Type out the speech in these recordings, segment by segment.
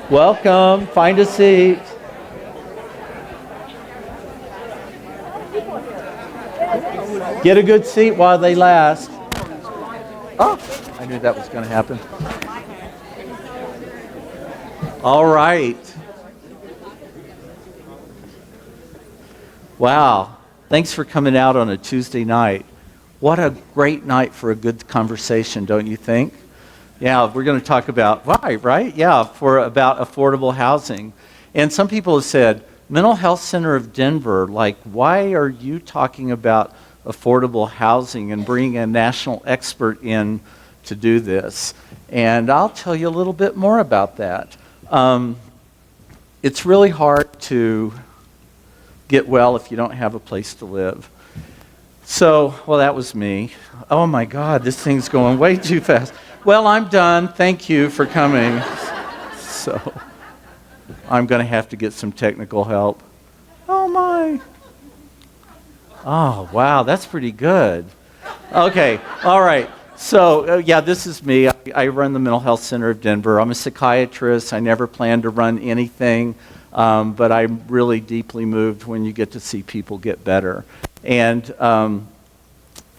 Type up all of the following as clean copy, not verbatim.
Welcome. Find a seat. Get a good seat while they last. Oh, I knew that was going to happen. All right. Wow. Thanks for coming out on a Tuesday night. What a great night for a good conversation, don't you think? Yeah, we're going to talk about why, right? Yeah, about affordable housing. And some people have said, Mental Health Center of Denver, like, why are you talking about affordable housing and bringing a national expert in to do this? And I'll tell you a little bit more about that. It's really hard to get well if you don't have a place to live. So, well, that was me. Oh my God, this thing's going way too fast. Well, I'm done. Thank you for coming. So, I'm going to have to get some technical help. Oh my. Oh, wow, that's pretty good. Okay, all right. So, yeah, this is me. I run the Mental Health Center of Denver. I'm a psychiatrist. I never planned to run anything, but I'm really deeply moved when you get to see people get better. And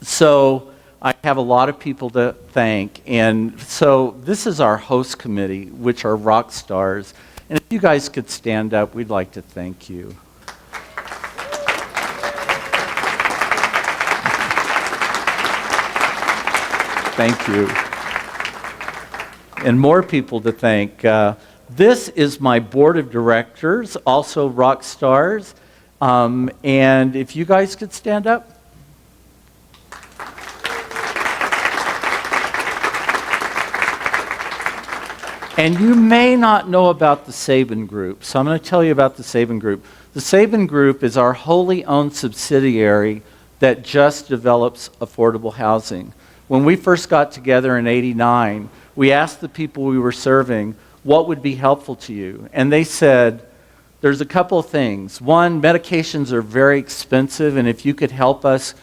so I have a lot of people to thank. And so this is our host committee, which are rock stars. And if you guys could stand up, we'd like to thank you. Thank you. And more people to thank. This is my board of directors, also rock stars. And if you guys could stand up. And you may not know about the Saban Group, so I'm going to tell you about the Saban Group. The Saban Group is our wholly owned subsidiary that just develops affordable housing. When we first got together in '89, we asked the people we were serving, what would be helpful to you? And they said, there's a couple of things. One, medications are very expensive, and if you could help us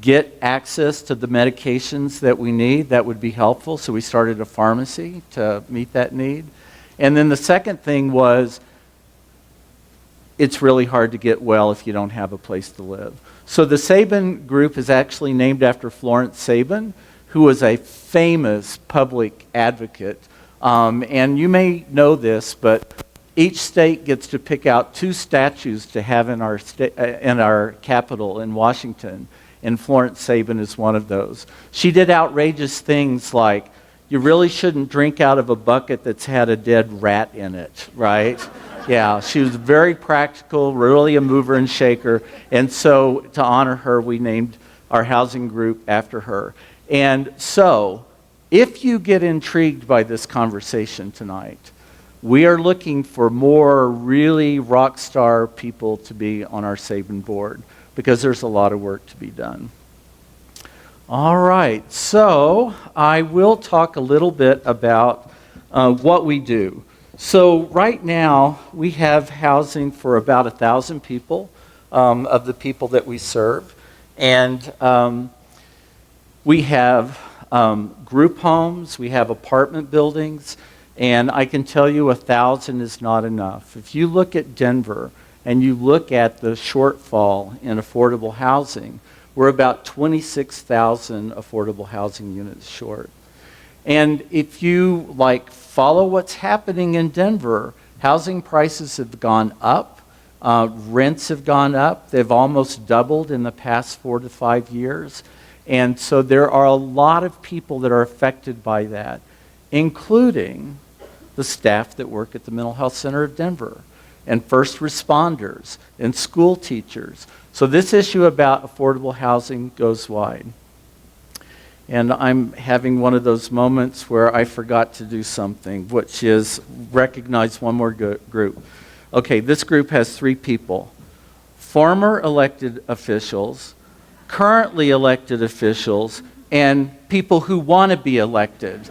get access to the medications that we need, that would be helpful. So we started a pharmacy to meet that need. And then the second thing was, it's really hard to get well if you don't have a place to live. So the Saban Group is actually named after Florence Saban, who was a famous public advocate. And you may know this, but each state gets to pick out 2 statues to have in our capital in Washington. And Florence Saban is one of those. She did outrageous things like, you really shouldn't drink out of a bucket that's had a dead rat in it, right? Yeah, she was very practical, really a mover and shaker. And so to honor her, we named our housing group after her. And so, if you get intrigued by this conversation tonight, we are looking for more really rock star people to be on our Saban board, because there's a lot of work to be done. All right, so I will talk a little bit about what we do. So right now, we have housing for about 1,000 people, of the people that we serve. And we have group homes, we have apartment buildings, and I can tell you 1,000 is not enough. If you look at Denver, and you look at the shortfall in affordable housing, we're about 26,000 affordable housing units short. And if you follow what's happening in Denver, housing prices have gone up, rents have gone up, they've almost doubled in the past 4 to 5 years. And so there are a lot of people that are affected by that, including the staff that work at the Mental Health Center of Denver, and first responders, and school teachers. So this issue about affordable housing goes wide. And I'm having one of those moments where I forgot to do something, which is recognize one more group. Okay, this group has 3 people. Former elected officials, currently elected officials, and people who want to be elected.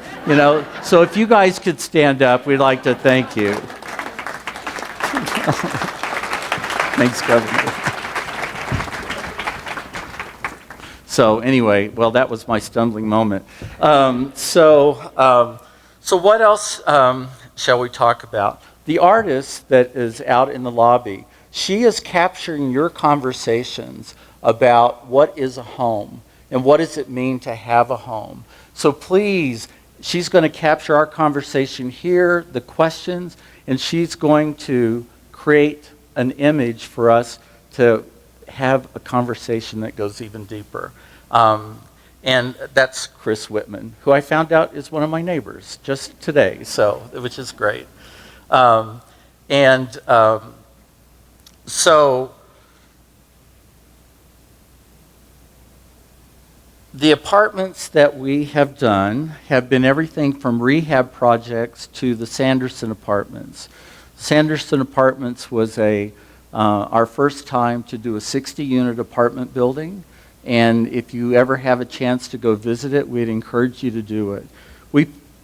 So if you guys could stand up, we'd like to thank you. Thanks, Governor. So anyway, well, that was my stumbling moment. So what else shall we talk about. The artist that is out in the lobby, she is capturing your conversations about what is a home and what does it mean to have a home. So please, she's going to capture our conversation here, the questions, and she's going to create an image for us to have a conversation that goes even deeper. And that's Chris Whitman, who I found out is one of my neighbors just today, so which is great. So the apartments that we have done have been everything from rehab projects to the Sanderson Apartments. Sanderson Apartments was our first time to do a 60-unit apartment building. And if you ever have a chance to go visit it, we'd encourage you to do it.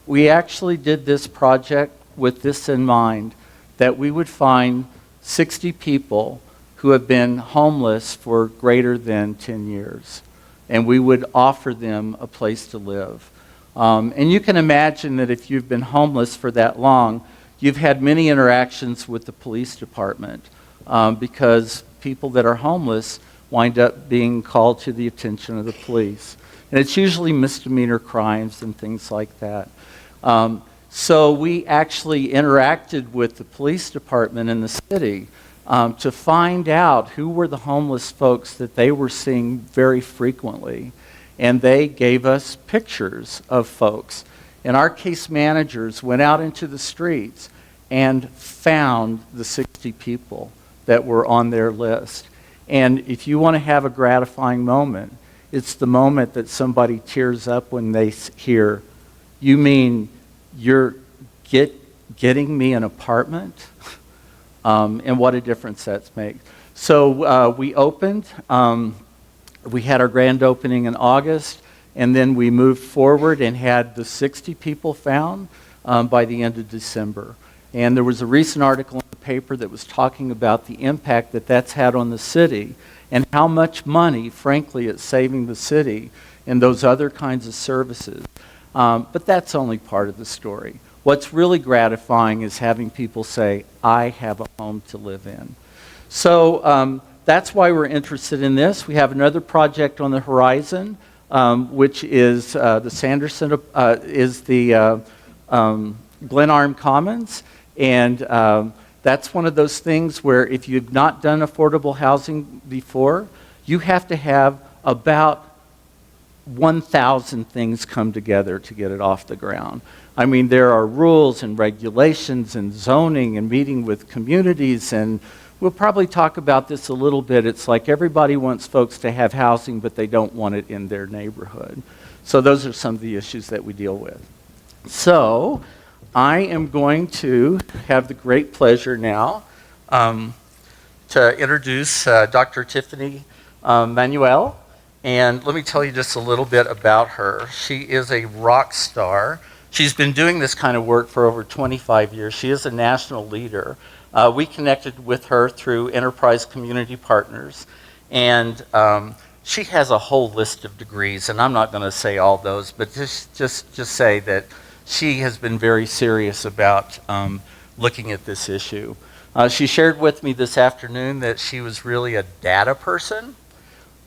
We actually did this project with this in mind, that we would find 60 people who have been homeless for greater than 10 years. And we would offer them a place to live. And you can imagine that if you've been homeless for that long, you've had many interactions with the police department because people that are homeless wind up being called to the attention of the police. And it's usually misdemeanor crimes and things like that. So we actually interacted with the police department in the city to find out who were the homeless folks that they were seeing very frequently. And they gave us pictures of folks. And our case managers went out into the streets and found the 60 people that were on their list. And if you want to have a gratifying moment, it's the moment that somebody tears up when they hear, "You mean you're getting me an apartment?" And what a difference that makes. So we opened. We had our grand opening in August, and then we moved forward and had the 60 people found by the end of December. And there was a recent article in the paper that was talking about the impact that that's had on the city and how much money, frankly, it's saving the city in those other kinds of services. But that's only part of the story. What's really gratifying is having people say, "I have a home to live in." So that's why we're interested in this. We have another project on the horizon, which is the Sanderson, is the Glenarm Commons. And that's one of those things where if you've not done affordable housing before, you have to have about 1,000 things come together to get it off the ground. I mean, there are rules and regulations and zoning and meeting with communities, and we'll probably talk about this a little bit. It's like everybody wants folks to have housing, but they don't want it in their neighborhood. So those are some of the issues that we deal with. So I am going to have the great pleasure now to introduce Dr. Tiffany Manuel. And let me tell you just a little bit about her. She is a rock star. She's been doing this kind of work for over 25 years. She is a national leader. We connected with her through Enterprise Community Partners. And she has a whole list of degrees. And I'm not going to say all those, but just say that she has been very serious about looking at this issue. She shared with me this afternoon that she was really a data person,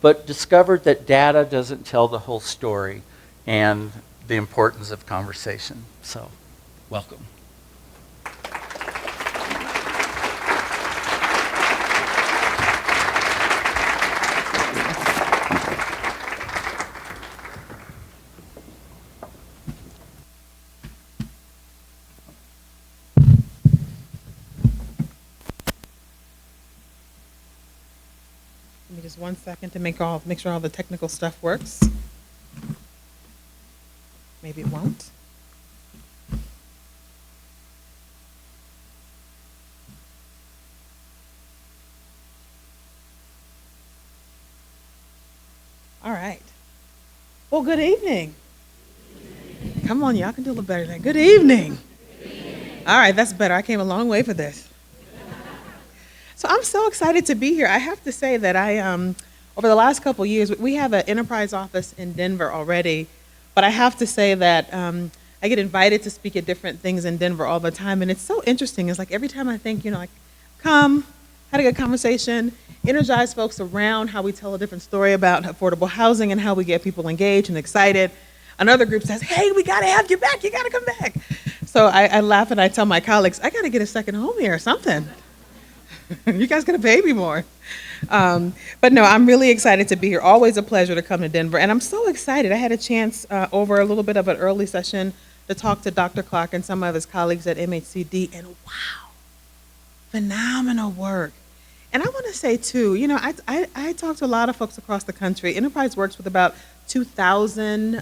but discovered that data doesn't tell the whole story and the importance of conversation. So, welcome. Give me just 1 second to make sure all the technical stuff works. Maybe it won't. All right. Well, good evening. Come on, y'all can do a little better than that. Good evening. All right, that's better. I came a long way for this. So I'm so excited to be here. I have to say that over the last couple of years, we have an enterprise office in Denver already, but I have to say that I get invited to speak at different things in Denver all the time, and it's so interesting. It's like every time I think, like, come, had a good conversation, energize folks around how we tell a different story about affordable housing and how we get people engaged and excited. Another group says, hey, we got to have you back. You got to come back. So I laugh and I tell my colleagues, I got to get a second home here or something. You guys got to pay me more. But no, I'm really excited to be here. Always a pleasure to come to Denver. And I'm so excited. I had a chance over a little bit of an early session to talk to Dr. Clark and some of his colleagues at MHCD. And wow, phenomenal work. And I want to say, too, I talk to a lot of folks across the country. Enterprise works with about 2,000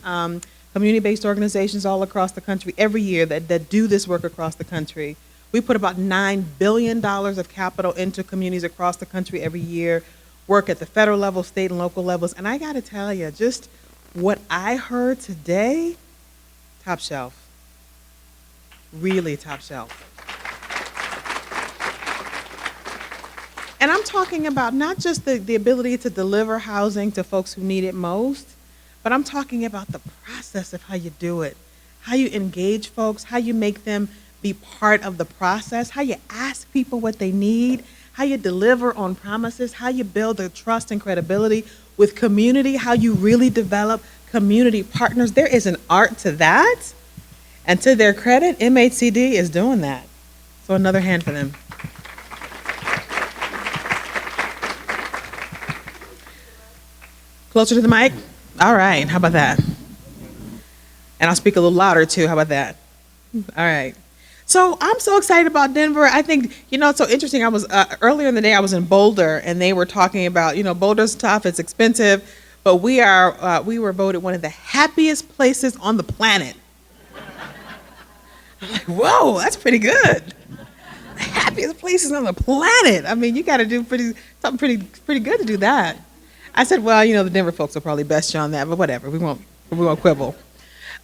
community-based organizations all across the country every year that do this work across the country. We put about $9 billion of capital into communities across the country every year, work at the federal level, state and local levels. And I got to tell you, just what I heard today, top shelf. Really top shelf. And I'm talking about not just the ability to deliver housing to folks who need it most, but I'm talking about the process of how you do it, how you engage folks, how you make them be part of the process, how you ask people what they need, how you deliver on promises, how you build the trust and credibility with community, how you really develop community partners. There is an art to that. And to their credit, MHCD is doing that. So another hand for them. Closer to the mic? All right, how about that? And I'll speak a little louder too, how about that? All right. So I'm so excited about Denver. I think, it's so interesting. I was, earlier in the day, I was in Boulder, and they were talking about, Boulder's tough, it's expensive, but we were voted one of the happiest places on the planet. I'm like, whoa, that's pretty good. The happiest places on the planet. I mean, you got to do something pretty good to do that. I said, well, the Denver folks will probably best you on that, but whatever, we won't quibble.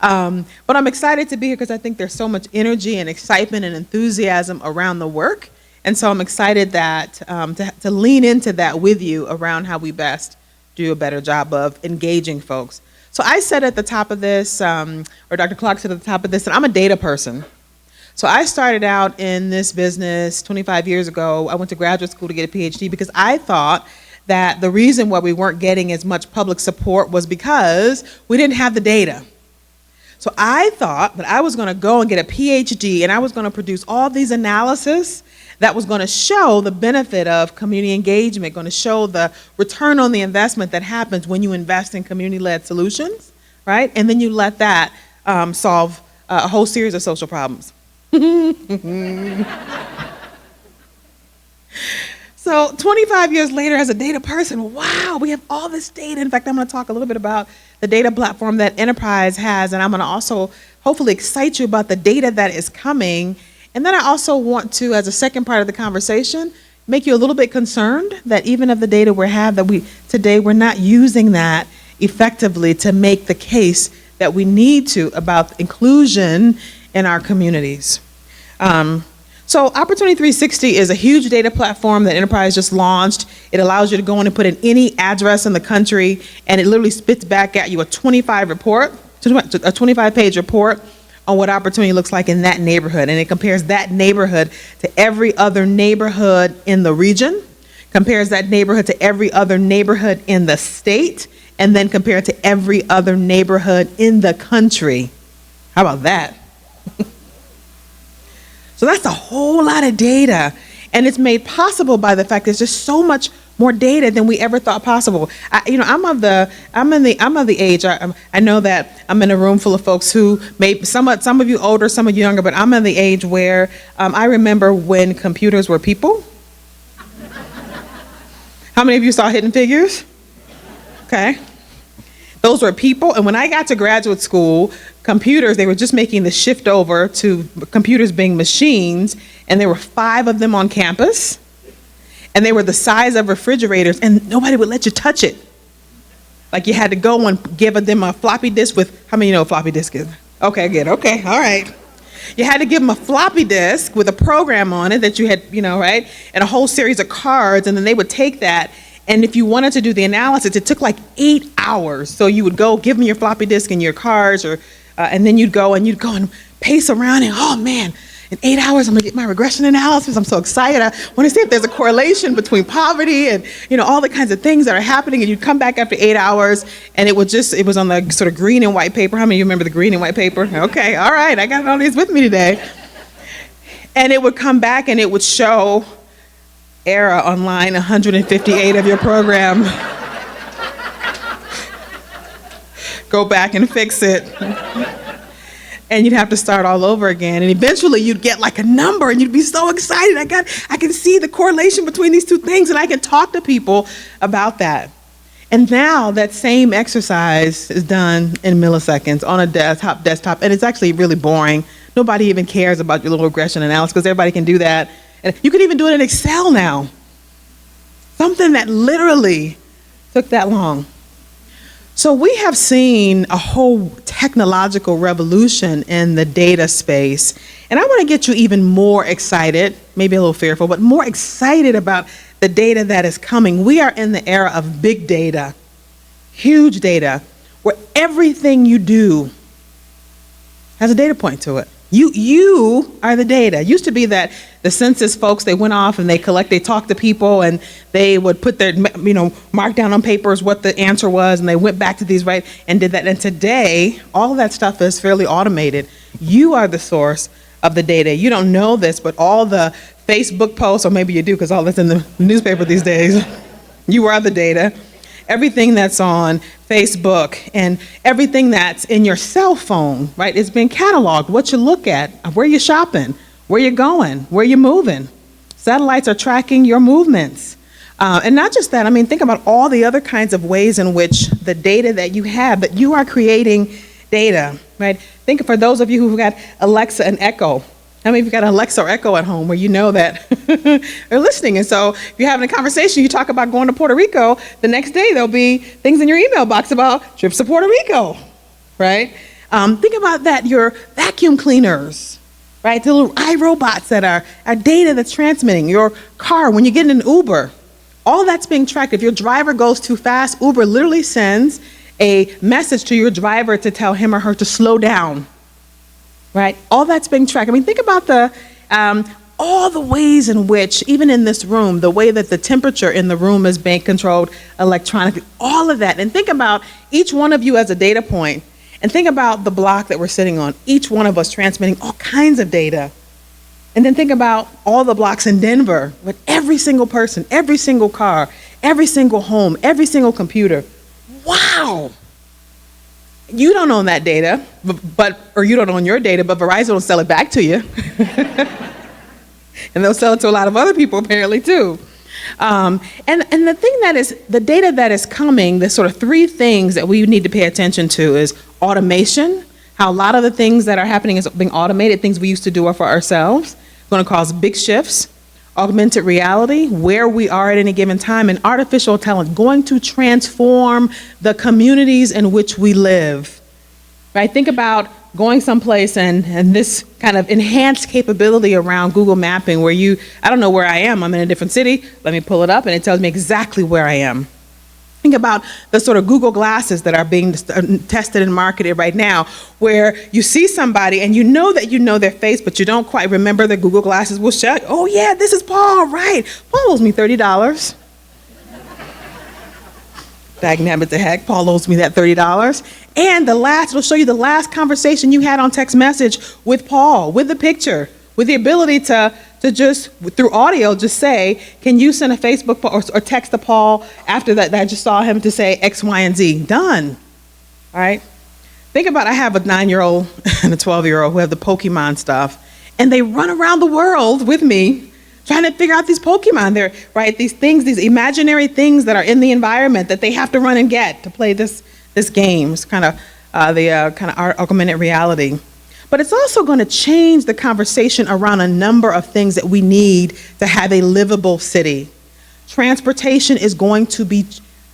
But I'm excited to be here because I think there's so much energy and excitement and enthusiasm around the work. And so I'm excited that to lean into that with you around how we best do a better job of engaging folks. So I said at the top of this, or Dr. Clark said at the top of this, that I'm a data person. So I started out in this business 25 years ago. I went to graduate school to get a PhD because I thought that the reason why we weren't getting as much public support was because we didn't have the data. So I thought that I was going to go and get a PhD and I was going to produce all these analysis that was going to show the benefit of community engagement, going to show the return on the investment that happens when you invest in community-led solutions, right? And then you let that solve a whole series of social problems. So 25 years later, as a data person, wow, we have all this data. In fact, I'm going to talk a little bit about the data platform that Enterprise has, and I'm going to also hopefully excite you about the data that is coming. And then I also want to, as a second part of the conversation, make you a little bit concerned that even of the data we have, that today we're not using that effectively to make the case that we need to about inclusion in our communities. So Opportunity 360 is a huge data platform that Enterprise just launched. It allows you to go in and put in any address in the country, and it literally spits back at you a 25-page report on what opportunity looks like in that neighborhood. And it compares that neighborhood to every other neighborhood in the region, compares that neighborhood to every other neighborhood in the state, and then compare it to every other neighborhood in the country. How about that? So that's a whole lot of data, and it's made possible by the fact there's just so much more data than we ever thought possible. I'm of the age. I know that I'm in a room full of folks who some of you older, some of you younger, but I'm in the age where I remember when computers were people. How many of you saw Hidden Figures? Okay. Those were people, and when I got to graduate school, computers, they were just making the shift over to computers being machines, and there were 5 of them on campus, and they were the size of refrigerators, and nobody would let you touch it. Like, you had to go and give them a floppy disk with, how many know what floppy disk is? Okay, good, okay, all right. You had to give them a floppy disk with a program on it that you had, right, and a whole series of cards, and then they would take that. And if you wanted to do the analysis, it took like 8 hours. So you would go, give them your floppy disk and your cards or And then you'd go and pace around and, oh man, in 8 hours, I'm gonna get my regression analysis. I'm so excited. I wanna see if there's a correlation between poverty and, all the kinds of things that are happening. And you'd come back after 8 hours and it was on the sort of green and white paper. How many of you remember the green and white paper? Okay, all right, I got all these with me today. And it would come back and it would show error on line 158 of your program. Go back and fix it. And you'd have to start all over again. And eventually you'd get like a number and you'd be so excited. I can see the correlation between these two things and I can talk to people about that. And now that same exercise is done in milliseconds on a desktop, and it's actually really boring. Nobody even cares about your little regression analysis because everybody can do that. And you can even do it in Excel now. Something that literally took that long. So we have seen a whole technological revolution in the data space. And I want to get you even more excited, maybe a little fearful, but more excited about the data that is coming. We are in the era of big data, huge data, where everything you do has a data point to it. You are the data. It used to be that the census folks, they went off and they talked to people and they would put their, mark down on papers what the answer was and they went back to these, right, and did that. And today, all of that stuff is fairly automated. You are the source of the data. You don't know this, but all the Facebook posts, or maybe you do because all that's in the newspaper these days, you are the data. Everything that's on Facebook and everything that's in your cell phone, right? It's been cataloged, what you look at, where you're shopping, where you're going, where you're moving. Satellites are tracking your movements. And not just that, think about all the other kinds of ways in which the data that you have, that you are creating data, right? Think for those of you who've got Alexa and Echo. How many of you got Alexa or Echo at home where you know that they're listening? And so if you're having a conversation, you talk about going to Puerto Rico, the next day there'll be things in your email box about trips to Puerto Rico, right? Think about that, your vacuum cleaners, right? The little iRobots that are data that's transmitting. Your car, when you get in an Uber, all that's being tracked. If your driver goes too fast, Uber literally sends a message to your driver to tell him or her to slow down. Right? All that's being tracked. Think about all the ways in which, even in this room, the way that the temperature in the room is being controlled electronically, all of that. And think about each one of you as a data point. And think about the block that we're sitting on, each one of us transmitting all kinds of data. And then think about all the blocks in Denver with every single person, every single car, every single home, every single computer. Wow! You don't own that data, or you don't own your data, but Verizon will sell it back to you. And they'll sell it to a lot of other people apparently too. And the thing that is, the data that is coming, the sort of three things that we need to pay attention to is automation, how a lot of the things that are happening is being automated, things we used to do are for ourselves. It's going to cause big shifts. Augmented reality, where we are at any given time, and artificial intelligence, going to transform the communities in which we live. Right? Think about going someplace and this kind of enhanced capability around Google Mapping where I don't know where I am, I'm in a different city, let me pull it up and it tells me exactly where I am. Think about the sort of Google glasses that are being tested and marketed right now, where you see somebody and you know their face, but you don't quite remember the Google glasses will show, oh yeah, this is Paul, right? Paul owes me $30. Dagnabbit the heck, Paul owes me that $30. And it'll show you the last conversation you had on text message with Paul, with the picture, with the ability to just, through audio, just say, can you send a Facebook or text to Paul after that I just saw him to say X, Y, and Z? Done. All right? Think about, I have a 9-year-old and a 12-year-old who have the Pokemon stuff, and they run around the world with me trying to figure out these Pokemon. They're, right, these things, these imaginary things that are in the environment that they have to run and get to play this game. It's kind of augmented reality. But it's also going to change the conversation around a number of things that we need to have a livable city. Transportation is going to be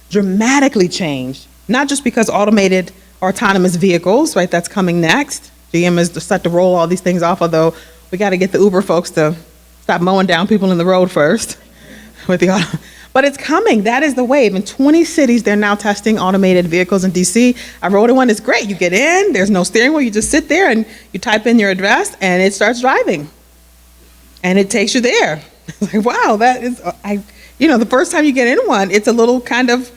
dramatically changed, not just because automated or autonomous vehicles, right, that's coming next. GM is to start to roll all these things off, although we got to get the Uber folks to stop mowing down people in the road first. But it's coming. That is the wave. In 20 cities, they're now testing automated vehicles in DC. I rode in one. It's great. You get in. There's no steering wheel. You just sit there and you type in your address, and it starts driving. And it takes you there. It's like, wow, that is, the first time you get in one, it's a little kind of,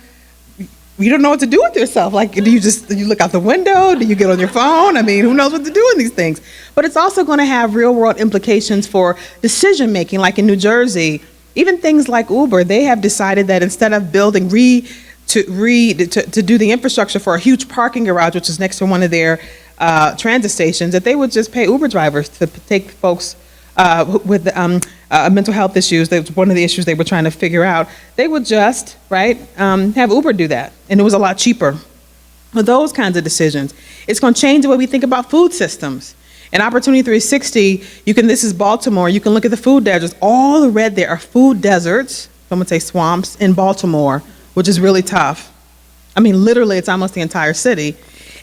you don't know what to do with yourself. Like, do you look out the window? Do you get on your phone? I mean, who knows what to do in these things? But it's also going to have real world implications for decision making, like in New Jersey. Even things like Uber, they have decided that instead of building to do the infrastructure for a huge parking garage, which is next to one of their transit stations, that they would just pay Uber drivers to take folks with mental health issues. That was one of the issues they were trying to figure out. They would just, have Uber do that, and it was a lot cheaper. But those kinds of decisions. It's going to change the way we think about food systems. In Opportunity 360, this is Baltimore, you can look at the food deserts. All the red there are food deserts, some would say swamps, in Baltimore, which is really tough. I mean, literally, it's almost the entire city.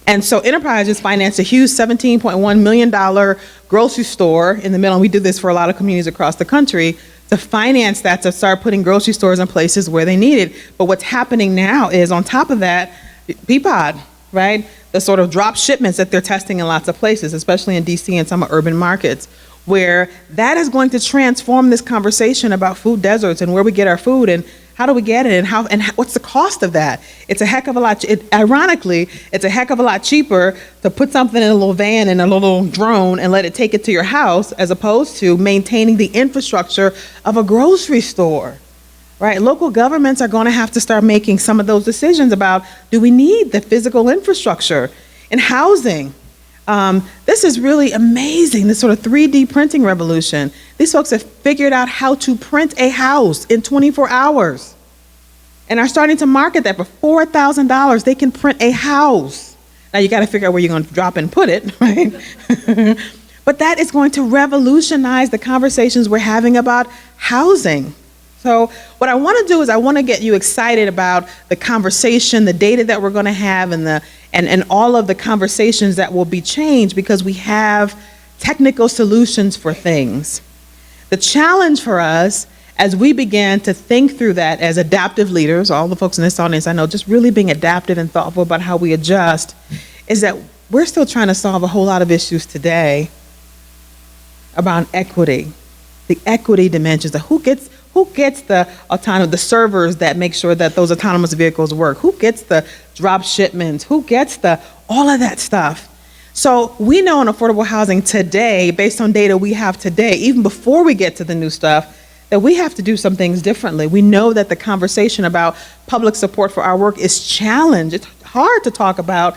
And so Enterprises financed a huge $17.1 million grocery store in the middle, and we do this for a lot of communities across the country, to finance that, to start putting grocery stores in places where they need it. But what's happening now is, on top of that, Peapod, right? The sort of drop shipments that they're testing in lots of places, especially in DC and some urban markets, where that is going to transform this conversation about food deserts and where we get our food and how do we get it and what's the cost of that. It's a heck of a lot, ironically, it's a heck of a lot cheaper to put something in a little van and a little drone and let it take it to your house, as opposed to maintaining the infrastructure of a grocery store. Right? Local governments are going to have to start making some of those decisions about, do we need the physical infrastructure and housing? This is really amazing, this sort of 3D printing revolution. These folks have figured out how to print a house in 24 hours and are starting to market that for $4,000. They can print a house. Now you got to figure out where you're going to drop and put it, right? But that is going to revolutionize the conversations we're having about housing. So what I want to do is I want to get you excited about the conversation, the data that we're going to have, and all of the conversations that will be changed because we have technical solutions for things. The challenge for us as we began to think through that as adaptive leaders, all the folks in this audience I know, just really being adaptive and thoughtful about how we adjust, is that we're still trying to solve a whole lot of issues today about equity, the equity dimensions of who gets the servers that make sure that those autonomous vehicles work, who gets the drop shipments, who gets all of that stuff. So we know in affordable housing today, based on data we have today, even before we get to the new stuff, that we have to do some things differently. We know that the conversation about public support for our work is challenged. It's hard to talk about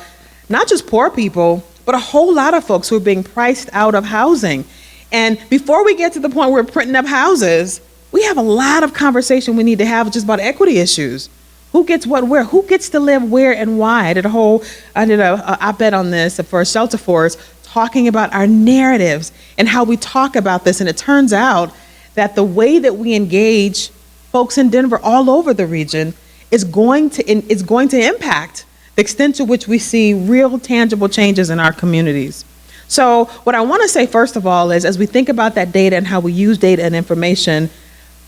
not just poor people, but a whole lot of folks who are being priced out of housing. And before we get to the point where we're printing up houses, we have a lot of conversation we need to have just about equity issues. Who gets what where? Who gets to live where and why? I did a op-ed on this for Shelter Force, talking about our narratives and how we talk about this. And it turns out that the way that we engage folks in Denver, all over the region, is going to impact the extent to which we see real tangible changes in our communities. So what I want to say first of all is, as we think about that data and how we use data and information,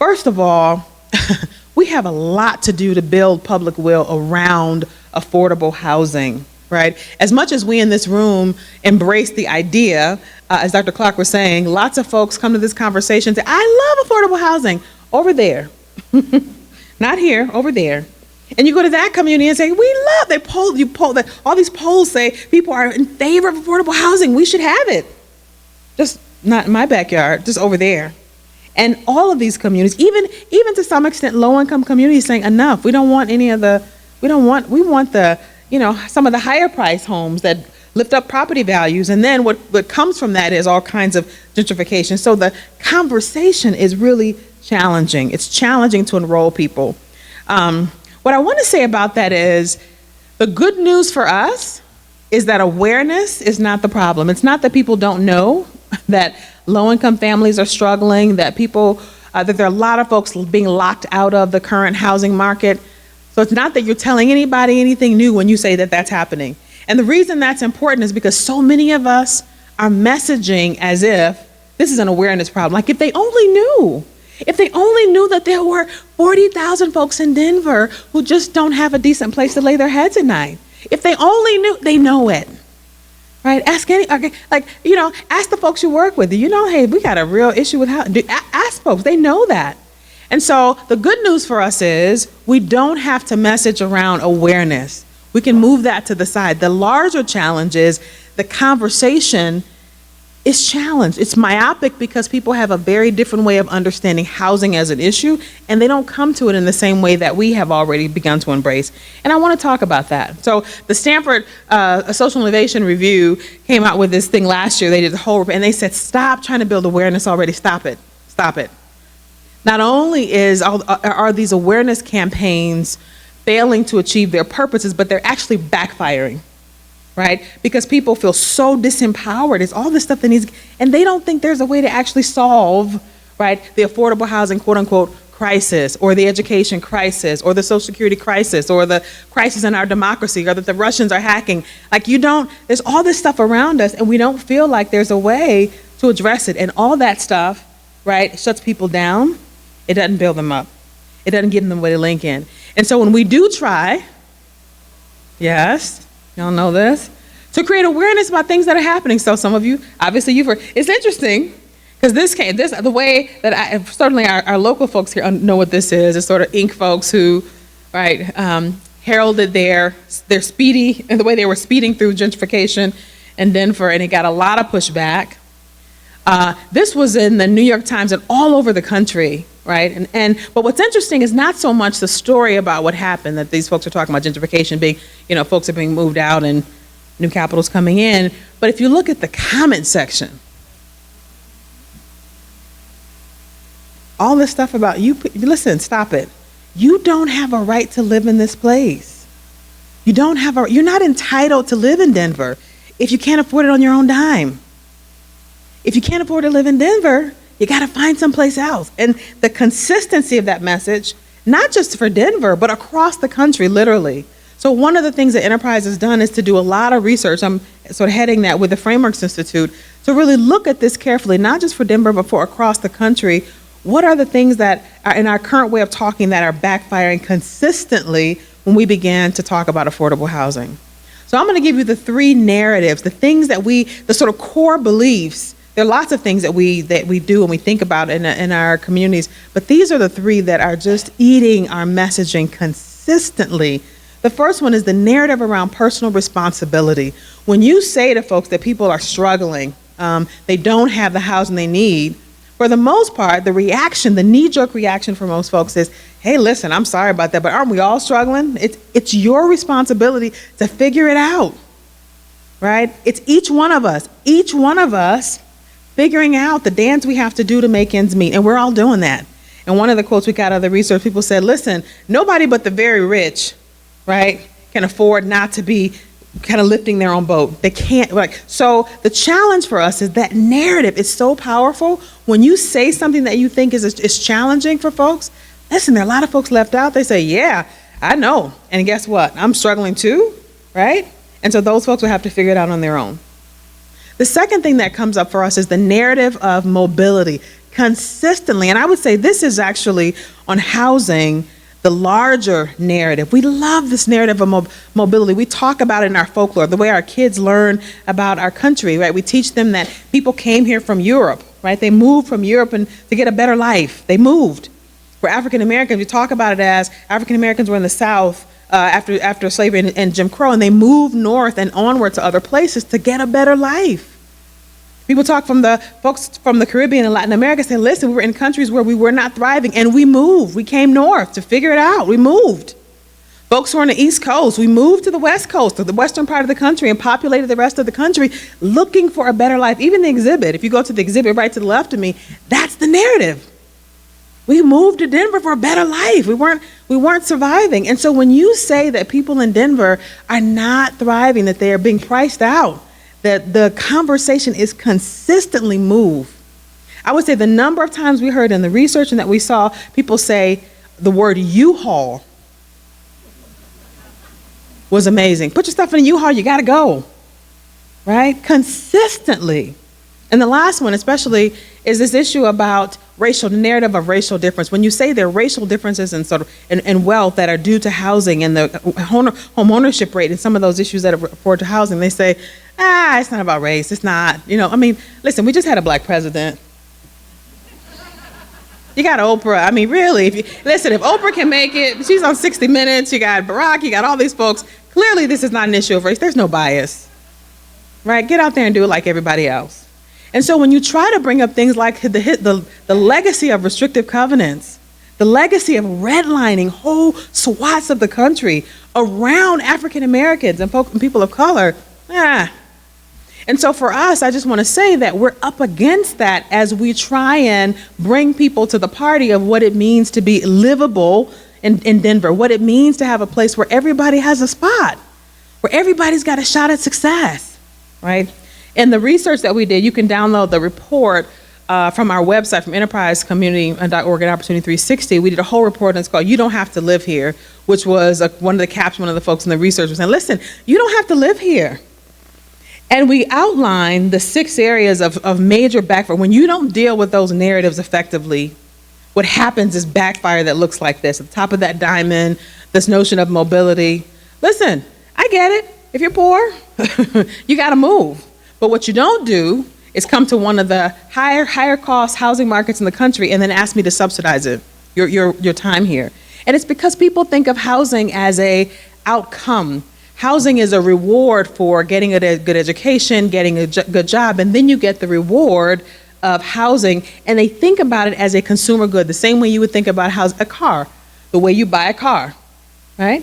first of all, we have a lot to do to build public will around affordable housing, right? As much as we in this room embrace the idea, as Dr. Clark was saying, lots of folks come to this conversation and say, I love affordable housing, over there. Not here, over there. And you go to that community and say, all these polls say people are in favor of affordable housing, we should have it. Just not in my backyard, just over there. And all of these communities, even to some extent low-income communities, saying enough. We want some of the higher price homes that lift up property values. And then what comes from that is all kinds of gentrification. So the conversation is really challenging. It's challenging to enroll people. What I want to say about that is the good news for us is that awareness is not the problem. It's not that people don't know that low-income families are struggling, that there are a lot of folks being locked out of the current housing market. So it's not that you're telling anybody anything new when you say that that's happening. And the reason that's important is because so many of us are messaging as if this is an awareness problem. Like if they only knew. If they only knew that there were 40,000 folks in Denver who just don't have a decent place to lay their heads at night. If they only knew, they know it. Right? Ask ask the folks you work with. Do you know, hey, we got a real issue with housing? Ask folks, they know that. And so the good news for us is we don't have to message around awareness. We can move that to the side. The larger challenge is the conversation is challenged. It's myopic because people have a very different way of understanding housing as an issue, and they don't come to it in the same way that we have already begun to embrace. And I want to talk about that. So the Stanford Social Innovation Review came out with this thing last year. They did the whole, and they said, stop trying to build awareness already. Stop it. Stop it. Not only are these awareness campaigns failing to achieve their purposes, but they're actually backfiring. Right? Because people feel so disempowered. It's all this stuff that needs, and they don't think there's a way to actually solve, right, the affordable housing, quote unquote, crisis, or the education crisis, or the Social Security crisis, or the crisis in our democracy, or that the Russians are hacking. There's all this stuff around us, and we don't feel like there's a way to address it. And all that stuff, right, shuts people down. It doesn't build them up. It doesn't give them a way to link in. And so when we do try, yes, y'all know this, to create awareness about things that are happening. So some of you, obviously you've heard. It's interesting because the way that certainly our local folks here know what this is. It's sort of Inc. folks who, right, heralded their speedy, and the way they were speeding through gentrification in Denver, and it got a lot of pushback. This was in the New York Times and all over the country, right? But what's interesting is not so much the story about what happened, that these folks are talking about gentrification being, folks are being moved out and new capital's coming in. But if you look at the comment section, all this stuff about listen, stop it. You don't have a right to live in this place. You're not entitled to live in Denver if you can't afford it on your own dime. If you can't afford to live in Denver, you got to find someplace else. And the consistency of that message, not just for Denver, but across the country, literally. So one of the things that Enterprise has done is to do a lot of research. I'm sort of heading that with the Frameworks Institute to really look at this carefully, not just for Denver, but for across the country. What are the things that are in our current way of talking that are backfiring consistently when we began to talk about affordable housing? So I'm going to give you the three narratives, the things that the sort of core beliefs. There are lots of things that we do and we think about in our communities, but these are the three that are just eating our messaging consistently. The first one is the narrative around personal responsibility. When you say to folks that people are struggling, they don't have the housing they need, for the most part, the knee-jerk reaction for most folks is, hey, listen, I'm sorry about that, but aren't we all struggling? It's your responsibility to figure it out, right? It's each one of us figuring out the dance we have to do to make ends meet, and we're all doing that. And one of the quotes we got out of the research, people said, listen, nobody but the very rich, right, can afford not to be kind of lifting their own boat. They can't, so the challenge for us is that narrative is so powerful. When you say something that you think is challenging for folks, listen, there are a lot of folks left out. They say, yeah, I know. And guess what? I'm struggling too, right? And so those folks will have to figure it out on their own. The second thing that comes up for us is the narrative of mobility consistently. And I would say this is actually on housing, the larger narrative. We love this narrative of mobility. We talk about it in our folklore, the way our kids learn about our country, right? We teach them that people came here from Europe, right? They moved from Europe to get a better life. They moved. For African Americans, we talk about it as African Americans were in the South after slavery and Jim Crow, and they moved north and onward to other places to get a better life. People talk from the folks from the Caribbean and Latin America say, listen, we were in countries where we were not thriving, and we moved. We came north to figure it out. We moved. Folks who are on the East Coast, we moved to the West Coast, to the western part of the country, and populated the rest of the country looking for a better life. Even the exhibit, if you go to the exhibit right to the left of me, that's the narrative. We moved to Denver for a better life. We weren't surviving. And so when you say that people in Denver are not thriving, that they are being priced out, that the conversation is consistently moved. I would say the number of times we heard in the research and that we saw people say the word U-Haul was amazing. Put your stuff in a U-Haul, you gotta go, right? Consistently. And the last one, especially is this issue about the narrative of racial difference. When you say there are racial differences in wealth that are due to housing and the home ownership rate and some of those issues that are referred to housing, they say, it's not about race. It's not, listen, we just had a black president. You got Oprah. Really, if Oprah can make it, she's on 60 Minutes, you got Barack, you got all these folks. Clearly, this is not an issue of race. There's no bias, right? Get out there and do it like everybody else. And so when you try to bring up things like the legacy of restrictive covenants, the legacy of redlining whole swaths of the country around African Americans and people of color, And so for us, I just want to say that we're up against that as we try and bring people to the party of what it means to be livable in Denver, what it means to have a place where everybody has a spot, where everybody's got a shot at success, right? In the research that we did, you can download the report from our website, from enterprisecommunity.org and Opportunity 360. We did a whole report, and it's called You Don't Have to Live Here, which was one of the folks in the research was saying, listen, you don't have to live here. And we outlined the 6 areas of major backfire. When you don't deal with those narratives effectively, what happens is backfire that looks like this. At the top of that diamond, this notion of mobility. Listen, I get it. If you're poor, you got to move. But what you don't do is come to one of the higher cost housing markets in the country and then ask me to subsidize it, your time here. And it's because people think of housing as a outcome. Housing is a reward for getting a good education, getting a good job, and then you get the reward of housing, and they think about it as a consumer good, the same way you would think about a car, the way you buy a car, right?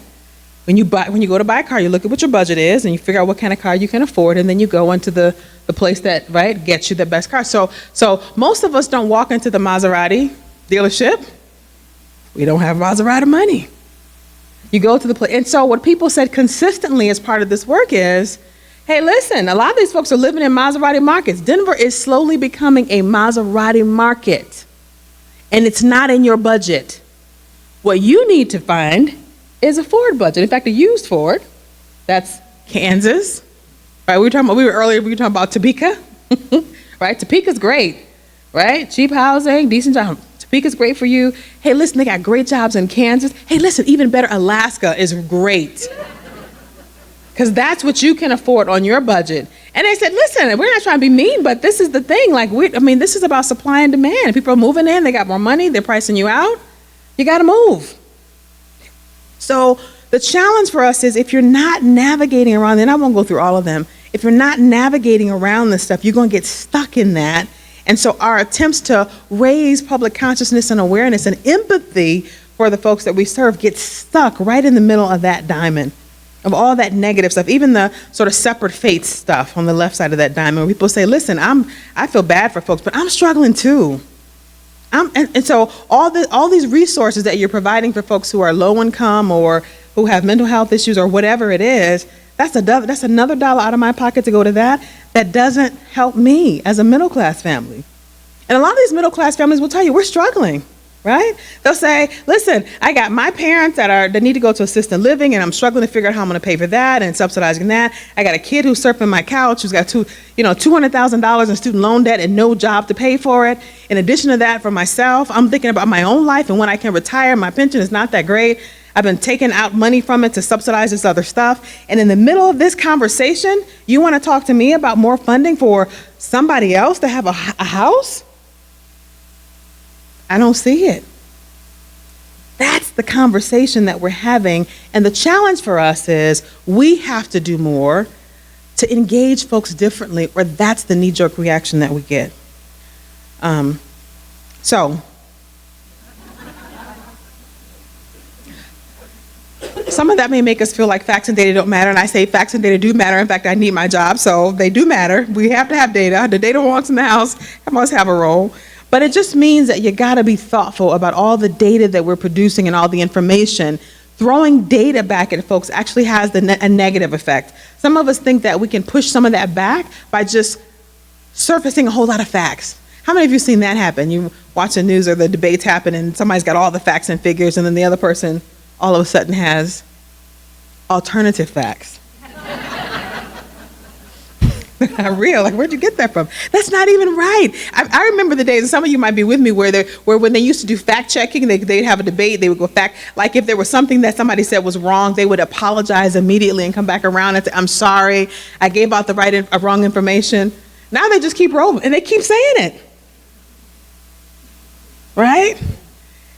When you go to buy a car, you look at what your budget is, and you figure out what kind of car you can afford, and then you go into the place that, right, gets you the best car. So most of us don't walk into the Maserati dealership. We don't have Maserati money. You go to the place. And so what people said consistently as part of this work is, hey, listen, a lot of these folks are living in Maserati markets. Denver is slowly becoming a Maserati market, and it's not in your budget. What you need to find is a Ford budget. In fact, a used Ford. That's Kansas. Right? We were talking about Topeka. Right? Topeka's great. Right? Cheap housing, decent job. Topeka's great for you. Hey, listen, they got great jobs in Kansas. Hey, listen, even better, Alaska is great. Because that's what you can afford on your budget. And they said, listen, we're not trying to be mean, but this is the thing. This is about supply and demand. If people are moving in, they got more money, they're pricing you out. You got to move. So the challenge for us is if you're not navigating around, and I won't go through all of them, if you're not navigating around this stuff, you're going to get stuck in that. And so our attempts to raise public consciousness and awareness and empathy for the folks that we serve get stuck right in the middle of that diamond, of all that negative stuff, even the sort of separate faith stuff on the left side of that diamond, where people say, listen, I feel bad for folks, but I'm struggling too. And so all these resources that you're providing for folks who are low income or who have mental health issues or whatever it is, that's another dollar out of my pocket to go to that doesn't help me as a middle class family. And a lot of these middle class families will tell you, we're struggling, right? They'll say, listen, I got my parents that need to go to assisted living, and I'm struggling to figure out how I'm going to pay for that and subsidizing that. I got a kid who's surfing my couch who's got $200,000 in student loan debt and no job to pay for it. In addition to that, for myself, I'm thinking about my own life and when I can retire. My pension is not that great. I've been taking out money from it to subsidize this other stuff. And in the middle of this conversation, you want to talk to me about more funding for somebody else to have a house? I don't see it. That's the conversation that we're having. And the challenge for us is we have to do more to engage folks differently, or that's the knee-jerk reaction that we get. Some of that may make us feel like facts and data don't matter, and I say facts and data do matter. In fact, I need my job, so they do matter. We have to have data. The data wonks in the house must have a role. But it just means that you got to be thoughtful about all the data that we're producing and all the information. Throwing data back at folks actually has a negative effect. Some of us think that we can push some of that back by just surfacing a whole lot of facts. How many of you seen that happen? You watch the news or the debates happen and somebody's got all the facts and figures, and then the other person all of a sudden has alternative facts. Not real. Like, where'd you get that from? That's not even right. I remember the days, and some of you might be with me, where when they used to do fact checking, they'd have a debate. They would go like if there was something that somebody said was wrong, they would apologize immediately and come back around and say, "I'm sorry, I gave out the wrong information." Now they just keep rolling, and they keep saying it, right?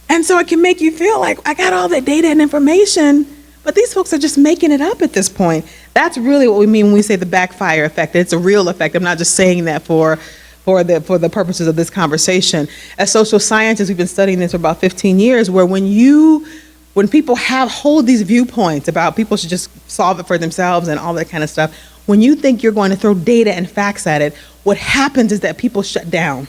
And so it can make you feel like, I got all that data and information, but these folks are just making it up at this point. That's really what we mean when we say the backfire effect. It's a real effect. I'm not just saying that for the purposes of this conversation. As social scientists, we've been studying this for about 15 years, where when people hold these viewpoints about people should just solve it for themselves and all that kind of stuff, when you think you're going to throw data and facts at it, what happens is that people shut down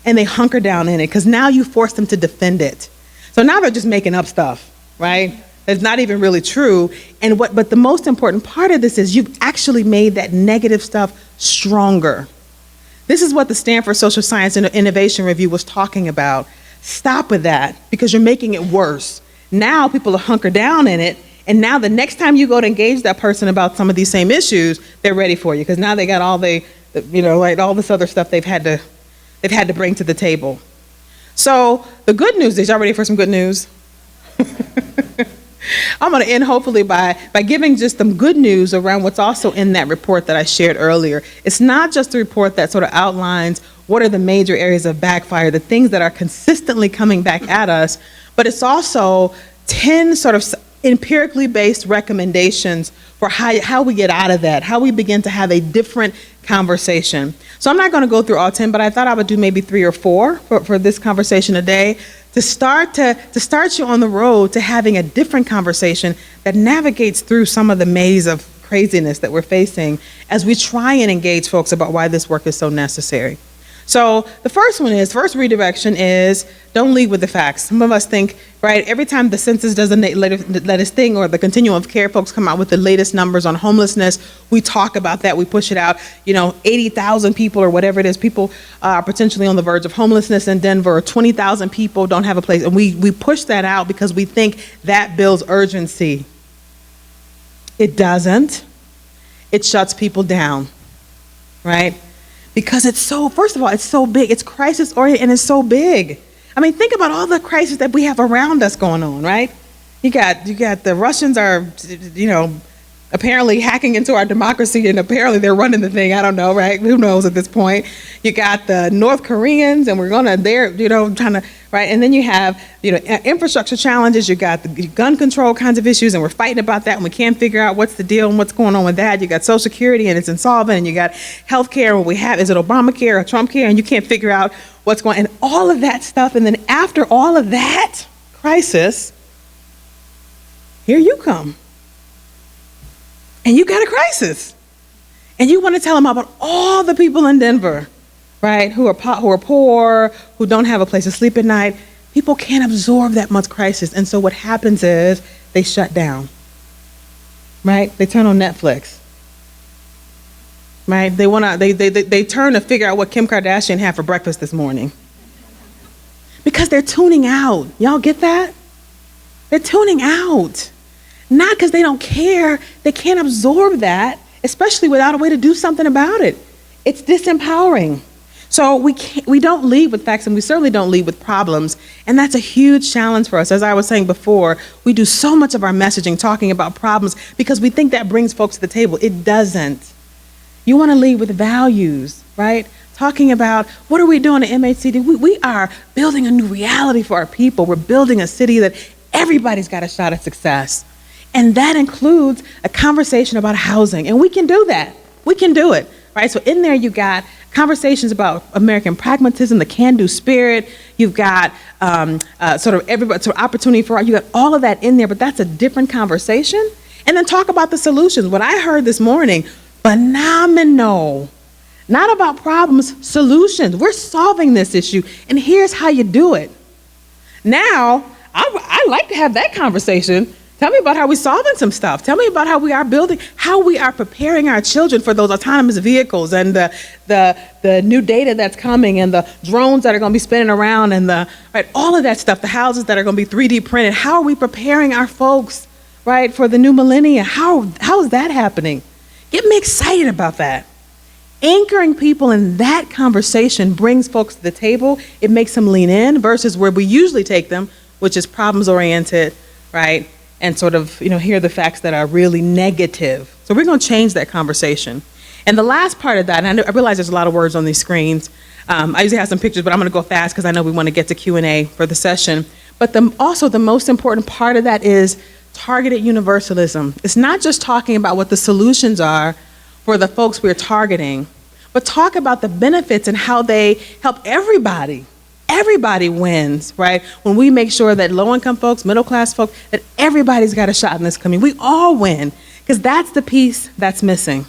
and they hunker down in it, because now you force them to defend it. So now they're just making up stuff, right? That's not even really true. But the most important part of this is you've actually made that negative stuff stronger. This is what the Stanford Social Science and Innovation Review was talking about. Stop with that, because you're making it worse. Now people are hunkered down in it, and now the next time you go to engage that person about some of these same issues, they're ready for you, because now they got all all this other stuff they've had to bring to the table. So the good news is, y'all ready for some good news? I'm going to end hopefully by giving just some good news around what's also in that report that I shared earlier. It's not just a report that sort of outlines what are the major areas of backfire, the things that are consistently coming back at us, but it's also 10 sort of empirically based recommendations for how we get out of that, how we begin to have a different conversation. So I'm not going to go through all 10, but I thought I would do maybe 3 or 4 for this conversation today, to start you on the road to having a different conversation that navigates through some of the maze of craziness that we're facing as we try and engage folks about why this work is so necessary. So the first redirection is, don't lead with the facts. Some of us think, right, every time the census does the latest thing, or the continuum of care folks come out with the latest numbers on homelessness, we talk about that, we push it out. 80,000 people or whatever it is, people are potentially on the verge of homelessness in Denver, or 20,000 people don't have a place. And we push that out because we think that builds urgency. It doesn't. It shuts people down, right? Because first of all, it's so big. It's crisis-oriented, and it's so big. I mean, think about all the crises that we have around us going on, right? You got the Russians are, apparently hacking into our democracy, and apparently they're running the thing. I don't know, right? Who knows at this point? You got the North Koreans, and they're trying to, right? And then you have, infrastructure challenges. You got the gun control kinds of issues, and we're fighting about that, and we can't figure out what's the deal and what's going on with that. You got Social Security, and it's insolvent, and you got healthcare, and is it Obamacare or Trump care, and you can't figure out what's going on, and all of that stuff. And then after all of that crisis, here you come. And you got a crisis, and you want to tell them about all the people in Denver, right, who are poor, who don't have a place to sleep at night. People can't absorb that much crisis, and so what happens is they shut down, right? They turn on Netflix, right? They turn to figure out what Kim Kardashian had for breakfast this morning, because they're tuning out. Y'all get that? They're tuning out. Not because they don't care, they can't absorb that, especially without a way to do something about it. It's disempowering. So we don't lead with facts, and we certainly don't lead with problems, and that's a huge challenge for us. As I was saying before, we do so much of our messaging talking about problems because we think that brings folks to the table. It doesn't. You want to lead with values, right? Talking about, what are we doing at MHCD? We are building a new reality for our people. We're building a city that everybody's got a shot at success. And that includes a conversation about housing. And we can do that. We can do it, right? So in there, you got conversations about American pragmatism, the can-do spirit. You've got sort of opportunity for all. You got all of that in there, but that's a different conversation. And then talk about the solutions. What I heard this morning, phenomenal. Not about problems, solutions. We're solving this issue, and here's how you do it. Now, I like to have that conversation. Tell me about how we're solving some stuff. Tell me about how we are building, how we are preparing our children for those autonomous vehicles, and the new data that's coming, and the drones that are going to be spinning around, and all of that stuff, the houses that are going to be 3D printed. How are we preparing our folks, right, for the new millennia? How is that happening? Get me excited about that. Anchoring people in that conversation brings folks to the table. It makes them lean in versus where we usually take them, which is problems oriented, right? And sort of, hear the facts that are really negative. So we're going to change that conversation. And the last part of that, and I realize there's a lot of words on these screens. I usually have some pictures, but I'm going to go fast because I know we want to get to Q&A for the session. But also the most important part of that is targeted universalism. It's not just talking about what the solutions are for the folks we're targeting, but talk about the benefits and how they help everybody. Everybody wins, right? When we make sure that low-income folks, middle-class folks, that everybody's got a shot in this community. We all win, because that's the piece that's missing.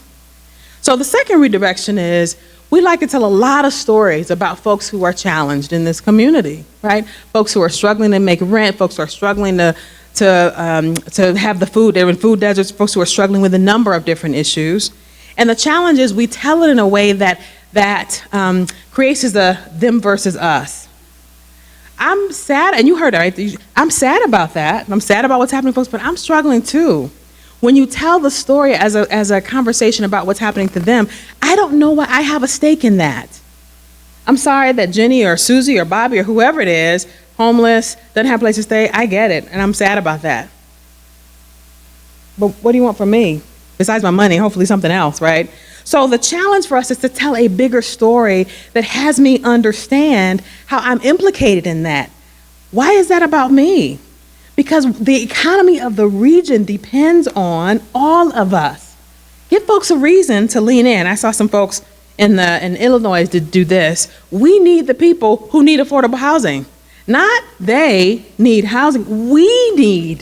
So the second redirection is we like to tell a lot of stories about folks who are challenged in this community, right? Folks who are struggling to make rent, folks who are struggling to have the food, they're in food deserts, folks who are struggling with a number of different issues. And the challenge is we tell it in a way that creates the them versus us. I'm sad, and you heard it, right? I'm sad about that. I'm sad about what's happening, folks, but I'm struggling too. When you tell the story as a conversation about what's happening to them, I don't know why I have a stake in that. I'm sorry that Jenny or Susie or Bobby or whoever it is, homeless, doesn't have a place to stay. I get it, and I'm sad about that. But what do you want from me? Besides my money, hopefully something else, right? So the challenge for us is to tell a bigger story that has me understand how I'm implicated in that. Why is that about me? Because the economy of the region depends on all of us. Give folks a reason to lean in. I saw some folks in Illinois to do this. We need the people who need affordable housing. Not they need housing. We,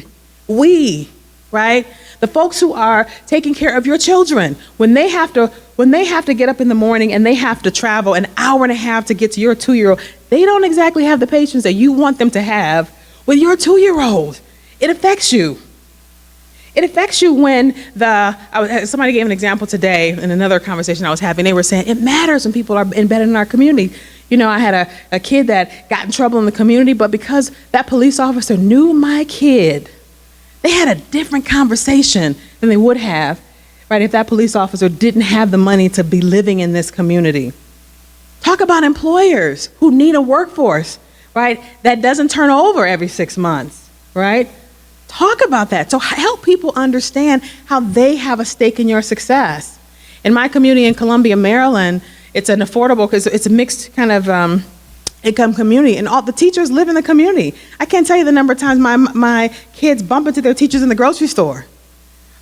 right? The folks who are taking care of your children, when they have to get up in the morning and they have to travel an hour and a half to get to your 2-year-old, they don't exactly have the patience that you want them to have with your 2-year-old. It affects you. It affects you when somebody gave an example today in another conversation I was having. They were saying it matters when people are embedded in our community. I had a kid that got in trouble in the community, but because that police officer knew my kid, they had a different conversation than they would have, right, if that police officer didn't have the money to be living in this community. Talk about employers who need a workforce, right, that doesn't turn over every 6 months, right? Talk about that. So help people understand how they have a stake in your success. In my community in Columbia, Maryland, it's an affordable, because it's a mixed kind of income community, and all the teachers live in the community. I can't tell you the number of times my kids bump into their teachers in the grocery store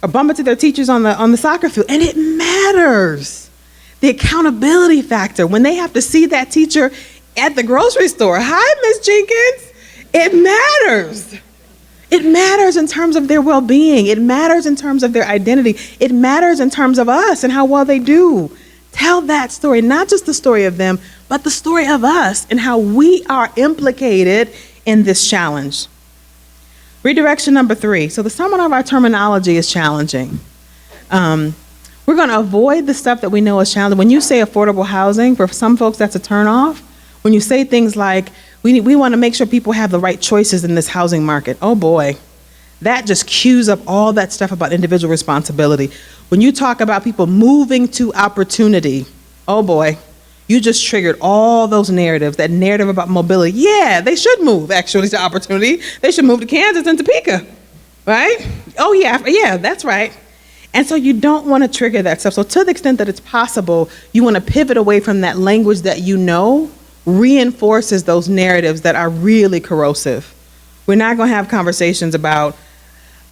or bump into their teachers on the soccer field, and it matters. The accountability factor, when they have to see that teacher at the grocery store. Hi, Miss Jenkins. It matters. It matters in terms of their well-being. It matters in terms of their identity. It matters in terms of us and how well they do. Tell that story, not just the story of them, but the story of us and how we are implicated in this challenge. Redirection number 3. So some of our terminology is challenging. We're going to avoid the stuff that we know is challenging. When you say affordable housing, for some folks that's a turnoff. When you say things like, we want to make sure people have the right choices in this housing market. Oh boy, that just cues up all that stuff about individual responsibility. When you talk about people moving to opportunity, oh boy, you just triggered all those narratives, that narrative about mobility. Yeah, they should move actually to opportunity. They should move to Kansas and Topeka, right? Oh yeah, that's right. And so you don't want to trigger that stuff. So to the extent that it's possible, you want to pivot away from that language that reinforces those narratives that are really corrosive. We're not going to have conversations about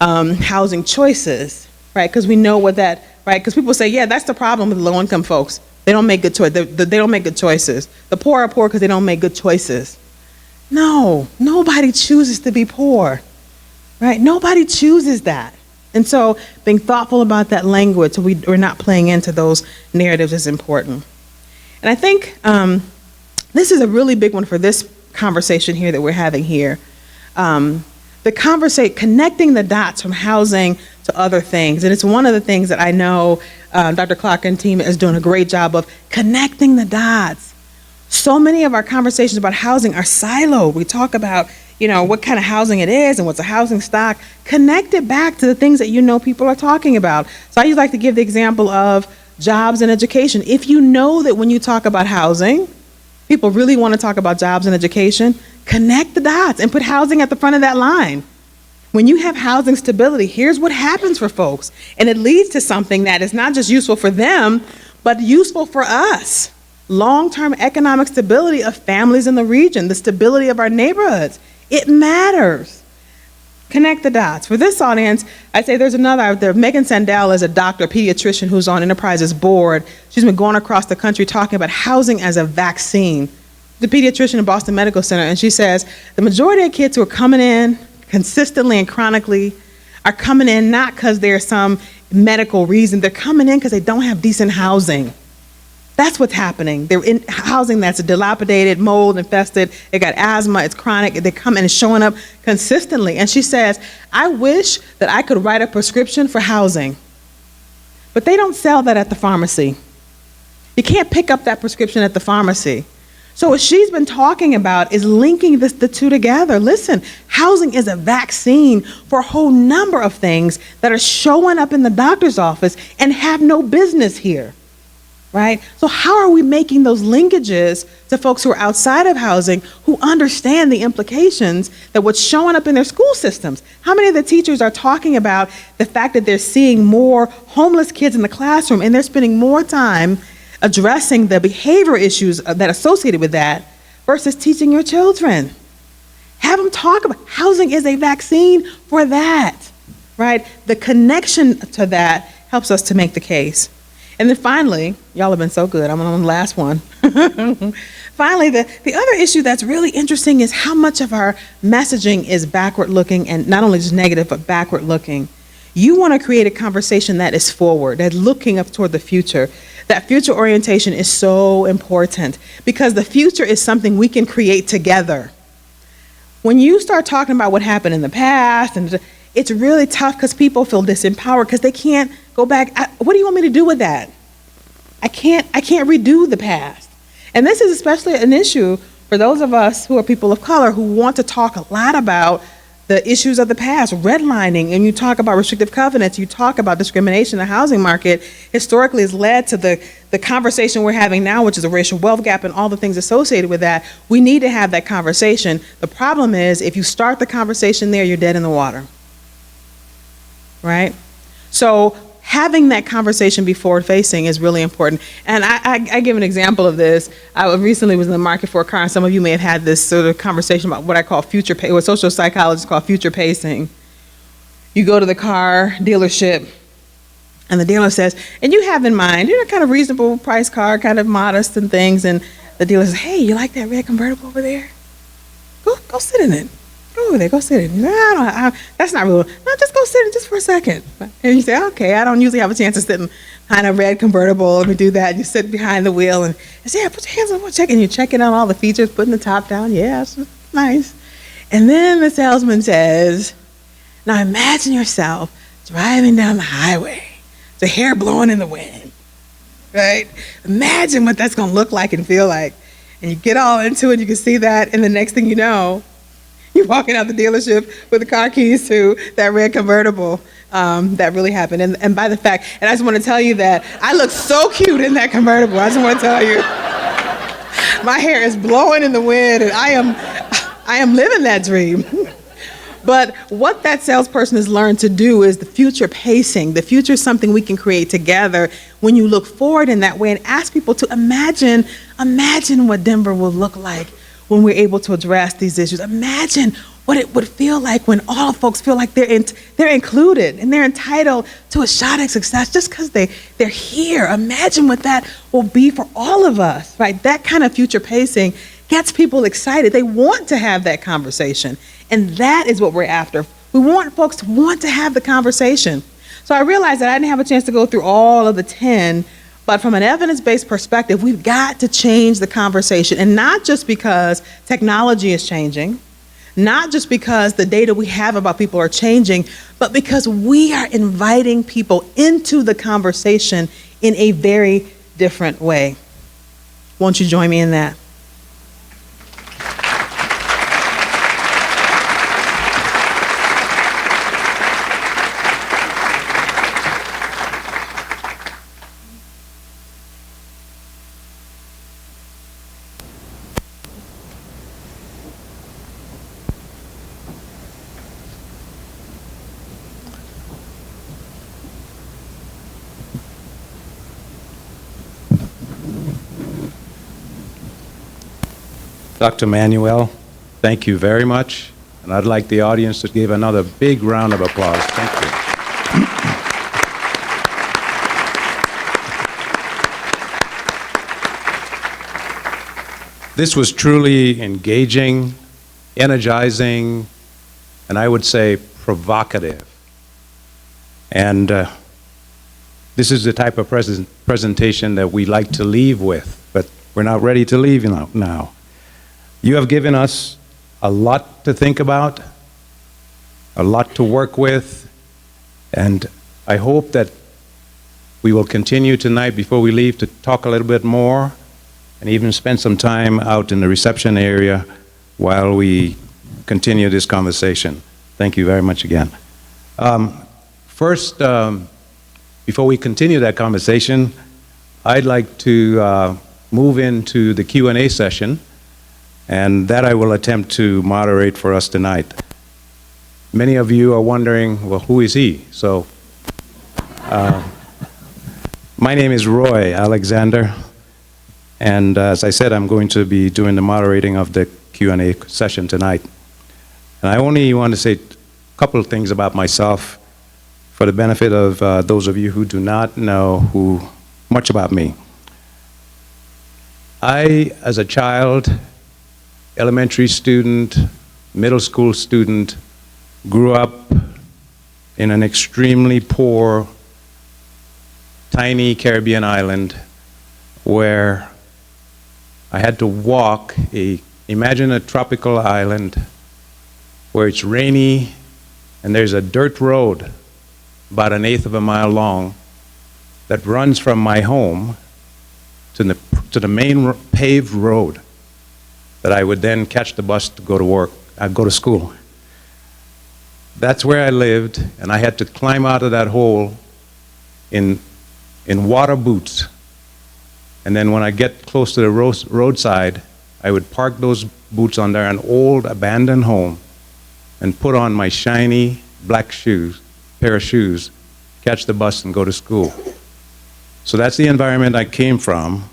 housing choices, right? Because we know what that, right? Because people say, yeah, that's the problem with low-income folks. They don't make good choices. They don't make good choices. The poor are poor because they don't make good choices. No, nobody chooses to be poor, right? Nobody chooses that. And so being thoughtful about that language so we're not playing into those narratives is important. And I think this is a really big one for this conversation here that we're having here. Connecting the dots from housing to other things. And it's one of the things that I know Dr. Clark and team is doing a great job of, connecting the dots. So many of our conversations about housing are siloed. We talk about, what kind of housing it is and what's a housing stock. Connect it back to the things that people are talking about. So I usually like to give the example of jobs and education. If you know that when you talk about housing, people really want to talk about jobs and education, connect the dots and put housing at the front of that line. When you have housing stability, here's what happens for folks. And it leads to something that is not just useful for them, but useful for us. Long-term economic stability of families in the region, the stability of our neighborhoods. It matters. Connect the dots. For this audience, I'd say there's another out there. Meghan Sandow is a doctor, a pediatrician who's on Enterprise's board. She's been going across the country talking about housing as a vaccine. The pediatrician at Boston Medical Center, and she says the majority of kids who are coming in consistently and chronically are coming in not because there's some medical reason. They're coming in because they don't have decent housing. That's what's happening. They're in housing that's dilapidated, mold infested. They got asthma. It's chronic. They come in and showing up consistently. And she says, I wish that I could write a prescription for housing, but they don't sell that at the pharmacy. You can't pick up that prescription at the pharmacy. So what she's been talking about is linking the two together. Listen, housing is a vaccine for a whole number of things that are showing up in the doctor's office and have no business here, right? So how are we making those linkages to folks who are outside of housing who understand the implications that what's showing up in their school systems? How many of the teachers are talking about the fact that they're seeing more homeless kids in the classroom and they're spending more time addressing the behavior issues that are associated with that versus teaching your children? Have them talk about housing is a vaccine for that, right? The connection to that helps us to make the case. And then finally, y'all have been so good, I'm on the last one. Finally, the other issue that's really interesting is how much of our messaging is backward looking, and not only just negative, but backward looking. You want to create a conversation that is forward, that's looking up toward the future. That future orientation is so important because the future is something we can create together. When you start talking about what happened in the past, and it's really tough because people feel disempowered because they can't go back. What do you want me to do with that? I can't redo the past. And this is especially an issue for those of us who are people of color who want to talk a lot about the issues of the past, redlining, and you talk about restrictive covenants, you talk about discrimination in the housing market, historically has led to the conversation we're having now, which is a racial wealth gap and all the things associated with that. We need to have that conversation. The problem is, if you start the conversation there, you're dead in the water, right? So having that conversation be forward-facing is really important. And I give an example of this. I recently was in the market for a car, and some of you may have had this sort of conversation about what I call future pacing, what social psychologists call future pacing. You go to the car dealership, and the dealer says, and you have in mind, kind of reasonable price car, kind of modest and things, and the dealer says, hey, you like that red convertible over there? Go sit in it. Go over there, go sit in it. No, that's not real. No, just go sit in just for a second. And you say, okay, I don't usually have a chance to sit in behind a red convertible. Let me do that. And you sit behind the wheel and say, yeah, put your hands on the check. And you're checking out all the features, putting the top down. Yeah, it's nice. And then the salesman says, now imagine yourself driving down the highway, the hair blowing in the wind, right? Imagine what that's going to look like and feel like. And you get all into it, you can see that, and the next thing you know, you're walking out the dealership with the car keys to that red convertible. That really happened. And by the fact, and I just want to tell you that I look so cute in that convertible. I just want to tell you. My hair is blowing in the wind, and I am living that dream. But what that salesperson has learned to do is the future pacing. The future is something we can create together when you look forward in that way and ask people to imagine what Denver will look like when we're able to address these issues. Imagine what it would feel like when all folks feel like they're included and they're entitled to a shot at success just because they're here. Imagine what that will be for all of us, right? That kind of future pacing gets people excited. They want to have that conversation. And that is what we're after. We want folks to want to have the conversation. So I realized that I didn't have a chance to go through all of the 10, but from an evidence-based perspective, we've got to change the conversation. And not just because technology is changing, not just because the data we have about people are changing, but because we are inviting people into the conversation in a very different way. Won't you join me in that? Dr. Manuel, thank you very much. And I'd like the audience to give another big round of applause. Thank you. This was truly engaging, energizing, and I would say provocative. And this is the type of presentation that we like to leave with, but we're not ready to leave now. You have given us a lot to think about, a lot to work with, and I hope that we will continue tonight before we leave to talk a little bit more and even spend some time out in the reception area while we continue this conversation. Thank you very much again. First, before we continue that conversation, I'd like to move into the Q&A session, and that I will attempt to moderate for us tonight. Many of you are wondering, well, who is he? So, my name is Roy Alexander, and as I said, I'm going to be doing the moderating of the Q&A session tonight. And I only want to say a couple of things about myself for the benefit of those of you who do not know much about me. I, as a child, elementary student, middle school student, grew up in an extremely poor, tiny Caribbean island where I had to walk imagine a tropical island where it's rainy and there's a dirt road about 1/8 of a mile long that runs from my home to the main paved road that I would then catch the bus to go to work. I'd go to school. That's where I lived, and I had to climb out of that hole in water boots. And then when I get close to the roadside, I would park those boots under an old abandoned home and put on my shiny black pair of shoes, catch the bus and go to school. So that's the environment I came from.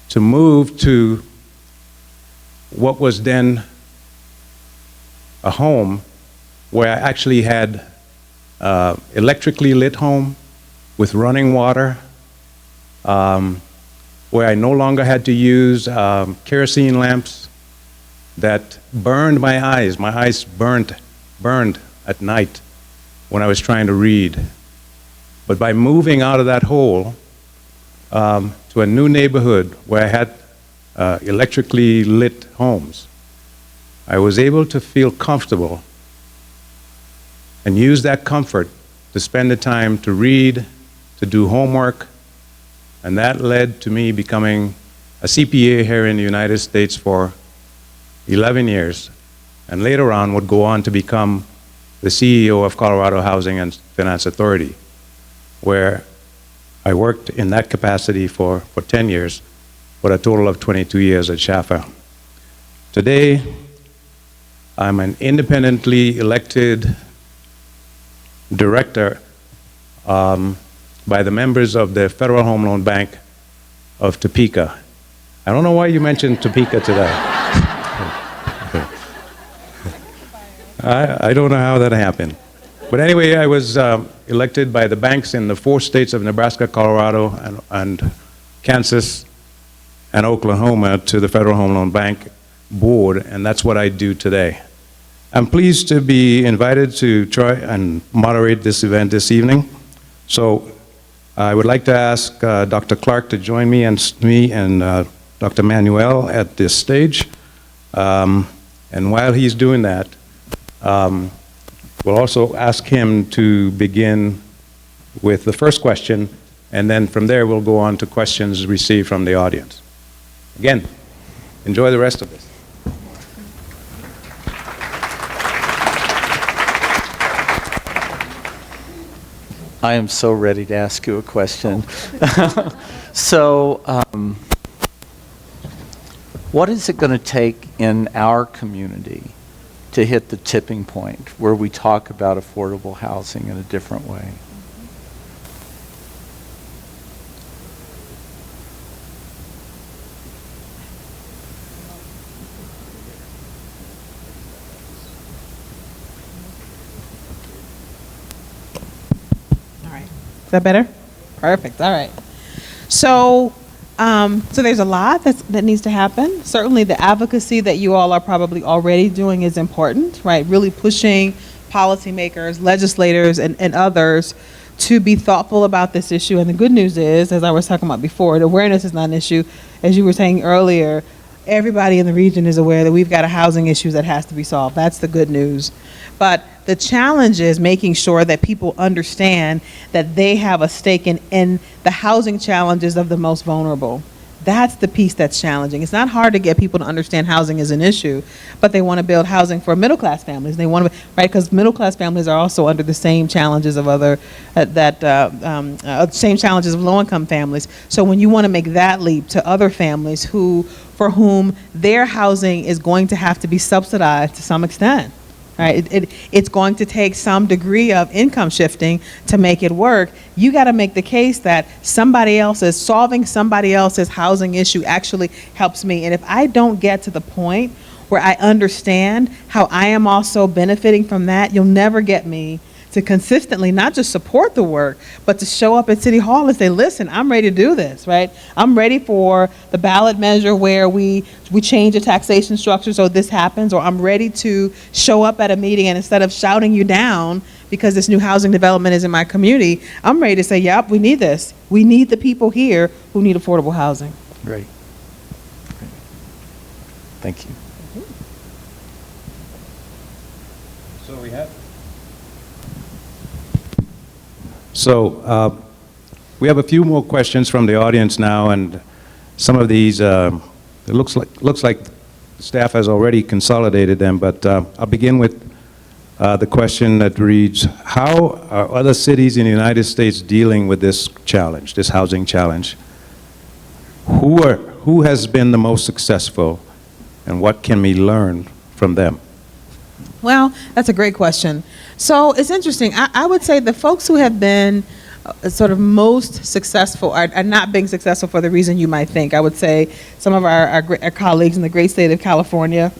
To move to what was then a home where I actually had electrically lit home with running water, where I no longer had to use kerosene lamps that burned my eyes. My eyes burned at night when I was trying to read. But by moving out of that hole to a new neighborhood where I had electrically lit homes, I was able to feel comfortable and use that comfort to spend the time to read, to do homework, and that led to me becoming a CPA here in the United States for 11 years, and later on would go on to become the CEO of Colorado Housing and Finance Authority, where I worked in that capacity for 10 years, with a total of 22 years at SHAFA. Today, I'm an independently elected director by the members of the Federal Home Loan Bank of Topeka. I don't know why you mentioned Topeka today. I don't know how that happened. But anyway, I was elected by the banks in the 4 states of Nebraska, Colorado, and Kansas, and Oklahoma to the Federal Home Loan Bank board, and that's what I do today. I'm pleased to be invited to try and moderate this event this evening. So I would like to ask Dr. Clark to join me and Dr. Manuel at this stage. And while he's doing that, we'll also ask him to begin with the first question, and then from there we'll go on to questions received from the audience. Again, enjoy the rest of this. I am so ready to ask you a question. So, what is it going to take in our community to hit the tipping point where we talk about affordable housing in a different way? that better? Perfect. All right. So, so there's a lot that needs to happen. Certainly the advocacy that you all are probably already doing is important, right? Really pushing policymakers, legislators, and others to be thoughtful about this issue. And the good news is, as I was talking about before, the awareness is not an issue. As you were saying earlier, everybody in the region is aware that we've got a housing issue that has to be solved. That's the good news. But the challenge is making sure that people understand that they have a stake in the housing challenges of the most vulnerable. That's the piece that's challenging. It's not hard to get people to understand housing is an issue, but they want to build housing for middle-class families. They want to, right, because middle-class families are also under the same challenges of other, same challenges of low-income families. So when you want to make that leap to other families for whom their housing is going to have to be subsidized to some extent, right? It's going to take some degree of income shifting to make it work. You got to make the case that solving somebody else's housing issue actually helps me. And if I don't get to the point where I understand how I am also benefiting from that, you'll never get me to consistently not just support the work, but to show up at City Hall and say, listen, I'm ready to do this, right? I'm ready for the ballot measure where we change the taxation structure so this happens, or I'm ready to show up at a meeting and instead of shouting you down because this new housing development is in my community, I'm ready to say, yep, we need this. We need the people here who need affordable housing. Great. Thank you. So we have a few more questions from the audience now, and some of these, it looks like staff has already consolidated them, but I'll begin with the question that reads, how are other cities in the United States dealing with this challenge, this housing challenge? Who has been the most successful, and what can we learn from them? Well, that's a great question. So it's interesting. I would say the folks who have been sort of most successful are not being successful for the reason you might think. I would say some of our colleagues in the great state of California,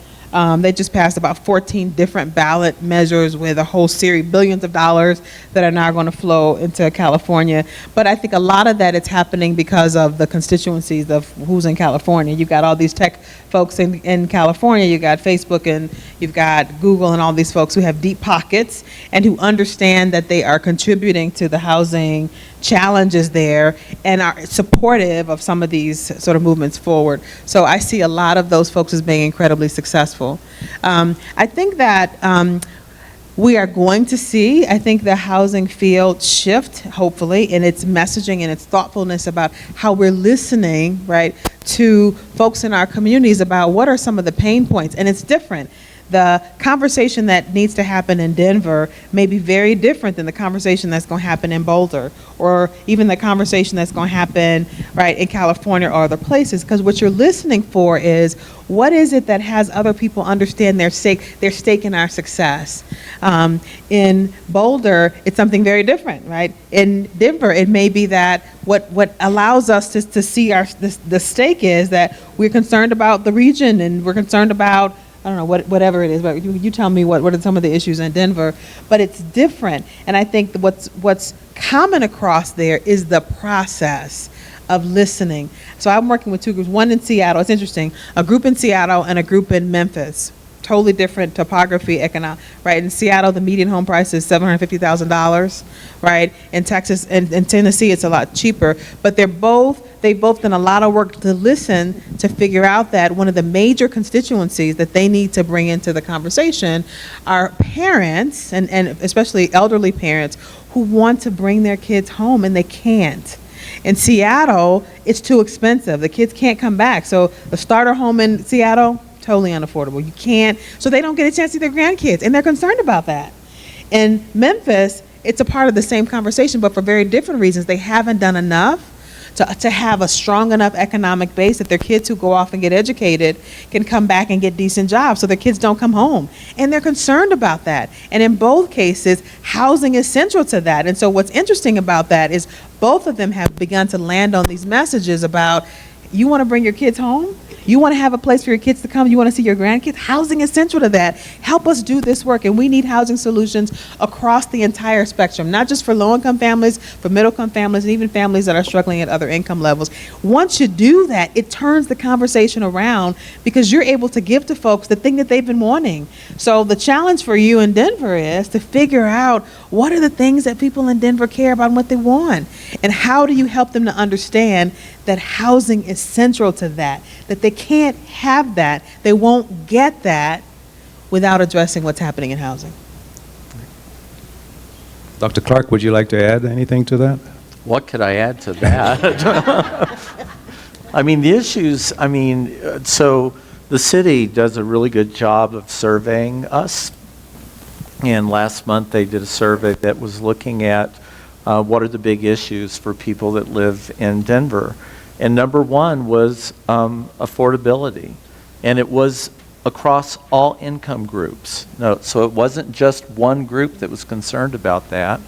they just passed about 14 different ballot measures with a whole series, billions of dollars that are now going to flow into California. But I think a lot of that is happening because of the constituencies of who's in California. You've got all these tech folks in California, you've got Facebook and you've got Google and all these folks who have deep pockets and who understand that they are contributing to the housing challenges there and are supportive of some of these sort of movements forward. So I see a lot of those folks as being incredibly successful. I think that we are going to see, I think, the housing field shift, hopefully, in its messaging and its thoughtfulness about how we're listening, right, to folks in our communities about what are some of the pain points. And it's different. The conversation that needs to happen in Denver may be very different than the conversation that's going to happen in Boulder, or even the conversation that's going to happen right in California or other places, because what you're listening for is what is it that has other people understand their stake in our success. In Boulder, it's something very different, right? In Denver, it may be that what allows us to see the stake is that we're concerned about the region and we're concerned about, I don't know, whatever it is, but you tell me what are some of the issues in Denver, but it's different. And I think what's common across there is the process of listening. So I'm working with two groups, one in Seattle, it's interesting, a group in Seattle and a group in Memphis. Totally different topography, economic, right? In Seattle, the median home price is $750,000, right? In Texas and in Tennessee, it's a lot cheaper. But they've both done a lot of work to listen to figure out that one of the major constituencies that they need to bring into the conversation are parents, and especially elderly parents, who want to bring their kids home and they can't. In Seattle, it's too expensive. The kids can't come back. So the starter home in Seattle, totally unaffordable. You can't, so they don't get a chance to see their grandkids, and they're concerned about that. In Memphis, it's a part of the same conversation, but for very different reasons. They haven't done enough to have a strong enough economic base that their kids who go off and get educated can come back and get decent jobs so their kids don't come home. And they're concerned about that. And in both cases, housing is central to that. And so what's interesting about that is both of them have begun to land on these messages about, you want to bring your kids home? You want to have a place for your kids to come. You want to see your grandkids. Housing is central to that. Help us do this work. And we need housing solutions across the entire spectrum, not just for low-income families, for middle-income families, and even families that are struggling at other income levels. Once you do that, it turns the conversation around because you're able to give to folks the thing that they've been wanting. So the challenge for you in Denver is to figure out what are the things that people in Denver care about and what they want. And how do you help them to understand that housing is central to that they can't have that, they won't get that without addressing what's happening in housing. Dr. Clark, would you like to add anything to that? What could I add to that? I mean, the issues, so the city does a really good job of surveying us. And last month they did a survey that was looking at what are the big issues for people that live in Denver. And number one was affordability. And it was across all income groups. No, so it wasn't just one group that was concerned about that.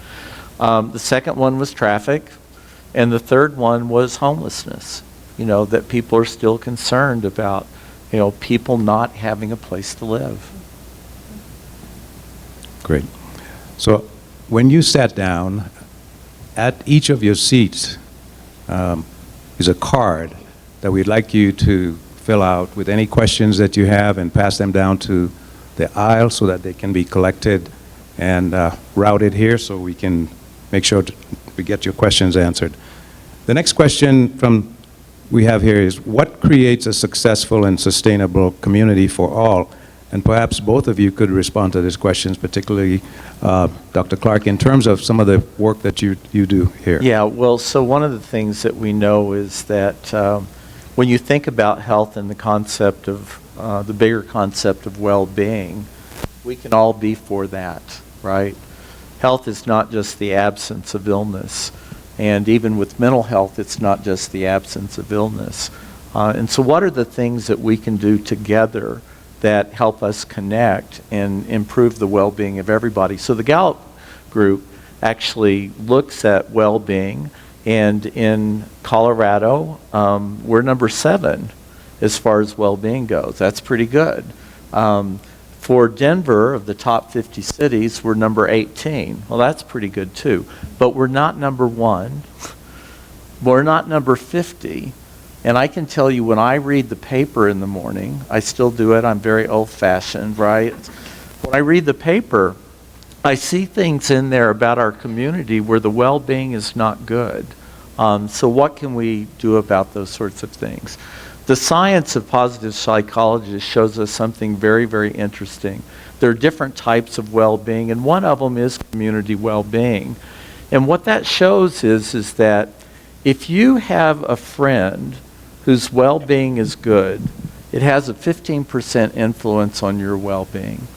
The second one was traffic. And the third one was homelessness. That people are still concerned about, people not having a place to live. Great. So when you sat down, at each of your seats is a card that we'd like you to fill out with any questions that you have and pass them down to the aisle so that they can be collected and routed here so we can make sure we get your questions answered. The next question we have here is, what creates a successful and sustainable community for all? And perhaps both of you could respond to these questions, particularly Dr. Clark, in terms of some of the work that you do here. Yeah, well, so one of the things that we know is that when you think about health and the concept of, the bigger concept of well-being, we can all be for that, right? Health is not just the absence of illness. And even with mental health, it's not just the absence of illness. And so what are the things that we can do together that help us connect and improve the well-being of everybody? So the Gallup group actually looks at well-being, and in Colorado, we're number 7 as far as well-being goes. That's pretty good. For Denver, of the top 50 cities, we're number 18. Well, that's pretty good too. But we're not number 1. We're not number 50. And I can tell you, when I read the paper in the morning, I still do it, I'm very old-fashioned, right? When I read the paper, I see things in there about our community where the well-being is not good. So what can we do about those sorts of things? The science of positive psychology shows us something very, very interesting. There are different types of well-being, and one of them is community well-being. And what that shows is that if you have a friend whose well-being is good, it has a 15% influence on your well-being.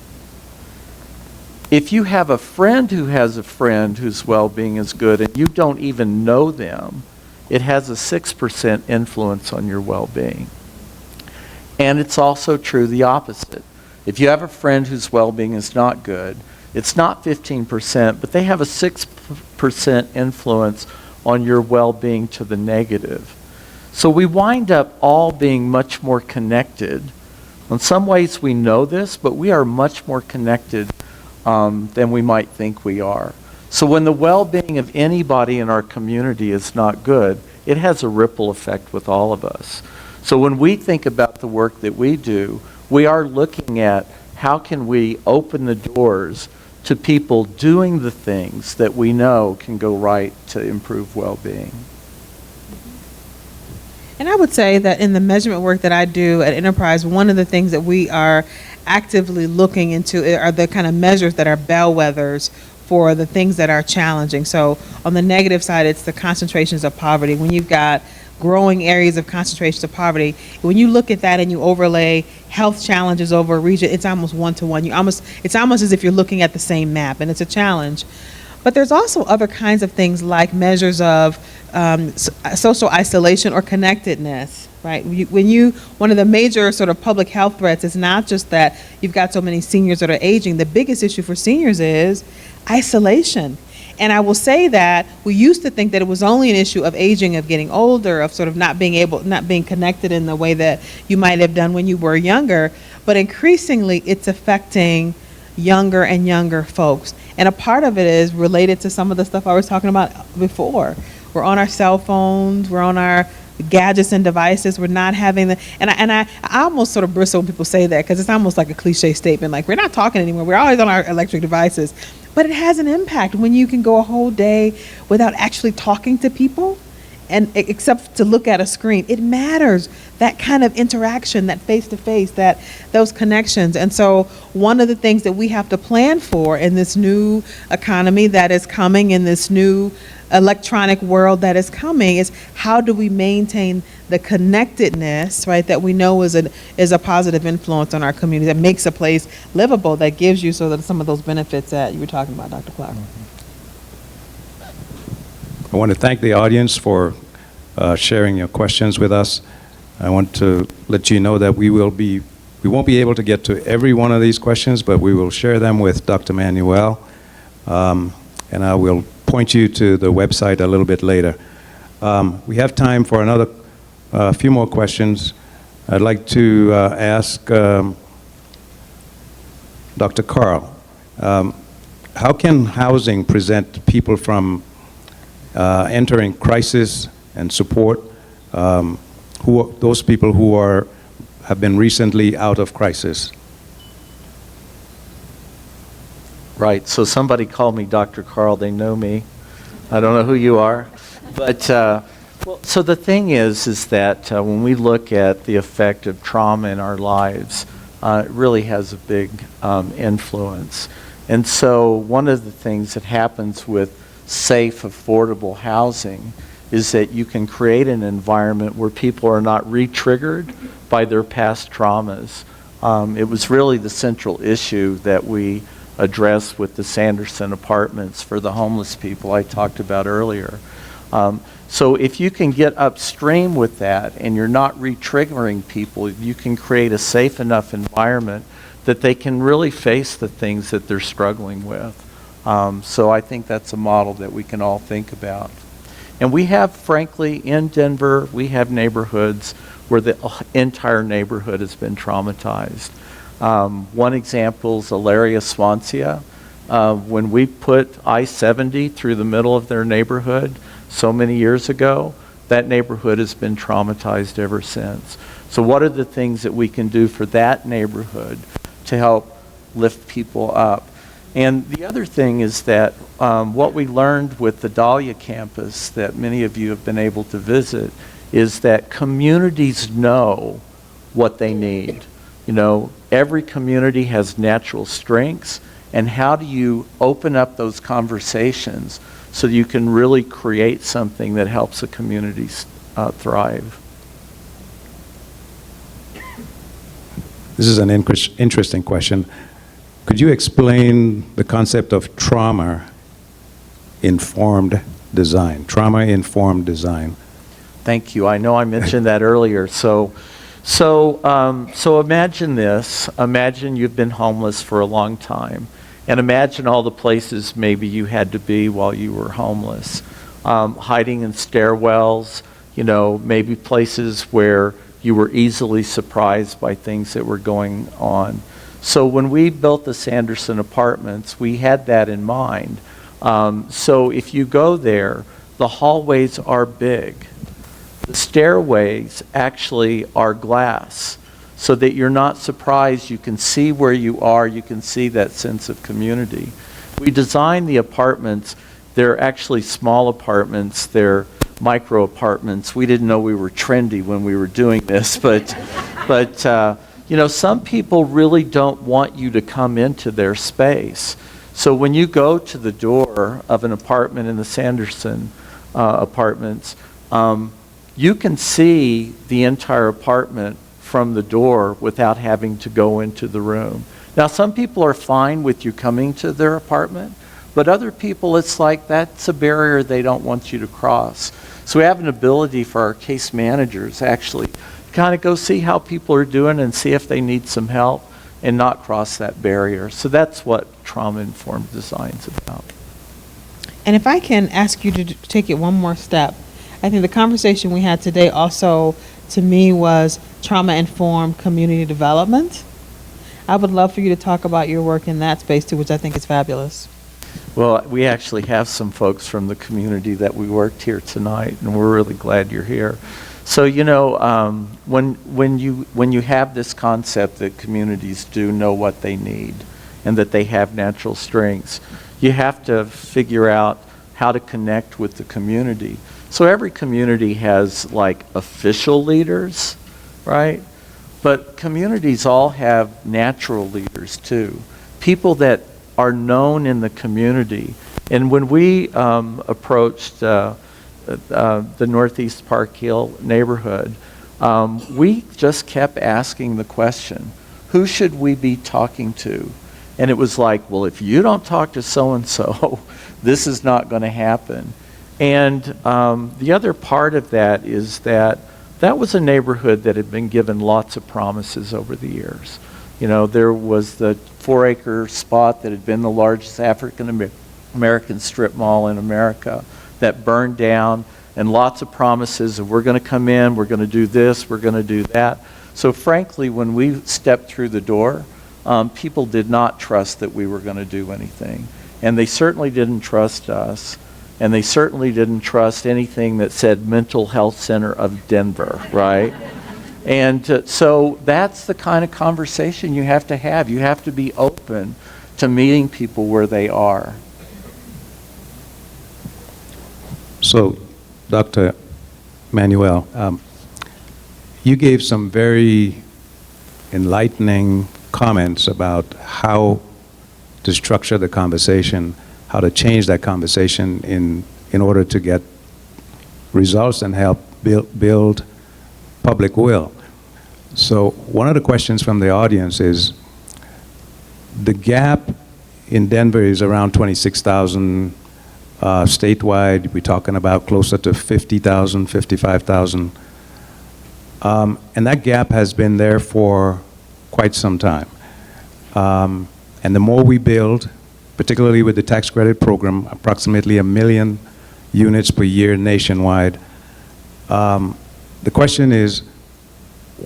If you have a friend who has a friend whose well-being is good and you don't even know them, it has a 6% influence on your well-being. And it's also true the opposite. If you have a friend whose well-being is not good, it's not 15%, but they have a 6% influence on your well-being to the negative. So we wind up all being much more connected. In some ways we know this, but we are much more connected than we might think we are. So when the well-being of anybody in our community is not good, it has a ripple effect with all of us. So when we think about the work that we do, we are looking at how can we open the doors to people doing the things that we know can go right to improve well-being. And I would say that in the measurement work that I do at Enterprise, one of the things that we are actively looking into are the kind of measures that are bellwethers for the things that are challenging. So on the negative side, it's the concentrations of poverty. When you've got growing areas of concentrations of poverty, when you look at that and you overlay health challenges over a region, it's almost one-to-one. It's almost as if you're looking at the same map, and it's a challenge. But there's also other kinds of things like measures of social isolation or connectedness, right? One of the major sort of public health threats is not just that you've got so many seniors that are aging. The biggest issue for seniors is isolation. And I will say that we used to think that it was only an issue of aging, of getting older, of sort of not being connected in the way that you might have done when you were younger. But increasingly, it's affecting younger and younger folks. And a part of it is related to some of the stuff I was talking about before. We're on our cell phones, we're on our gadgets and devices, we're not having I almost sort of bristle when people say that, because it's almost like a cliche statement, like we're not talking anymore, we're always on our electric devices. But it has an impact when you can go a whole day without actually talking to people, and except to look at a screen. It matters, that kind of interaction, that face-to-face, those connections. And so one of the things that we have to plan for in this new economy that is coming, in this new electronic world that is coming, is how do we maintain the connectedness, right, that we know is a positive influence on our community, that makes a place livable, that gives you so that some of those benefits that you were talking about, Dr. Clark. I want to thank the audience for sharing your questions with us. I want to let you know that we won't be able to get to every one of these questions, but we will share them with Dr. Manuel, and I will point you to the website a little bit later. We have time for another few more questions. I'd like to ask Dr. Carl, how can housing prevent people from entering crisis and support those people who have been recently out of crisis? Right, so somebody called me Dr. Carl, they know me. I don't know who you are. But, so the thing is that when we look at the effect of trauma in our lives, it really has a big influence. And so one of the things that happens with safe, affordable housing is that you can create an environment where people are not re-triggered by their past traumas. It was really the central issue that we addressed with the Sanderson apartments for the homeless people I talked about earlier. So if you can get upstream with that and you're not re-triggering people, you can create a safe enough environment that they can really face the things that they're struggling with. So I think that's a model that we can all think about. And we have, frankly, in Denver, we have neighborhoods where the entire neighborhood has been traumatized. One example is Elaria Swansea. When we put I-70 through the middle of their neighborhood so many years ago, that neighborhood has been traumatized ever since. So what are the things that we can do for that neighborhood to help lift people up? And the other thing is that what we learned with the Dahlia campus that many of you have been able to visit is that communities know what they need. You know, every community has natural strengths, and how do you open up those conversations so you can really create something that helps a community thrive? This is an interesting question. Could you explain the concept of trauma-informed design? Trauma-informed design. Thank you. I know I mentioned that earlier. So imagine this. Imagine you've been homeless for a long time. And imagine all the places maybe you had to be while you were homeless. Hiding in stairwells, you know, maybe places where you were easily surprised by things that were going on. So when we built the Sanderson apartments, we had that in mind. So if you go there, the hallways are big. The stairways actually are glass, so that you're not surprised. You can see where you are. You can see that sense of community. We designed the apartments. They're actually small apartments. They're micro apartments. We didn't know we were trendy when we were doing this, but you know, some people really don't want you to come into their space. So when you go to the door of an apartment in the Sanderson apartments, you can see the entire apartment from the door without having to go into the room. Now, some people are fine with you coming to their apartment, but other people, it's like that's a barrier they don't want you to cross. So we have an ability for our case managers actually kind of go see how people are doing and see if they need some help and not cross that barrier. So that's what trauma-informed design is about. And if I can ask you to take it one more step, I think the conversation we had today also, to me, was trauma-informed community development. I would love for you to talk about your work in that space too, which I think is fabulous. Well, we actually have some folks from the community that we worked here tonight, and we're really glad you're here. So, you know, when you have this concept that communities do know what they need and that they have natural strengths, you have to figure out how to connect with the community. So every community has like official leaders, right? But communities all have natural leaders too, people that are known in the community. And when we approached the Northeast Park Hill neighborhood, we just kept asking the question, who should we be talking to? And it was like, well, if you don't talk to so-and-so, this is not going to happen. And the other part of that is that was a neighborhood that had been given lots of promises over the years. You know, there was the 4-acre spot that had been the largest African strip mall in America that burned down, and lots of promises of we're going to come in, we're going to do this, we're going to do that. So frankly, when we stepped through the door, people did not trust that we were going to do anything. And they certainly didn't trust us. And they certainly didn't trust anything that said Mental Health Center of Denver, right? And so that's the kind of conversation you have to have. You have to be open to meeting people where they are. So, Dr. Manuel, you gave some very enlightening comments about how to structure the conversation, how to change that conversation in order to get results and help build public will. So one of the questions from the audience is, the gap in Denver is around 26,000 statewide. We're talking about closer to 50,000, 55,000. And that gap has been there for quite some time. And the more we build, particularly with the tax credit program, approximately 1 million units per year nationwide. The question is,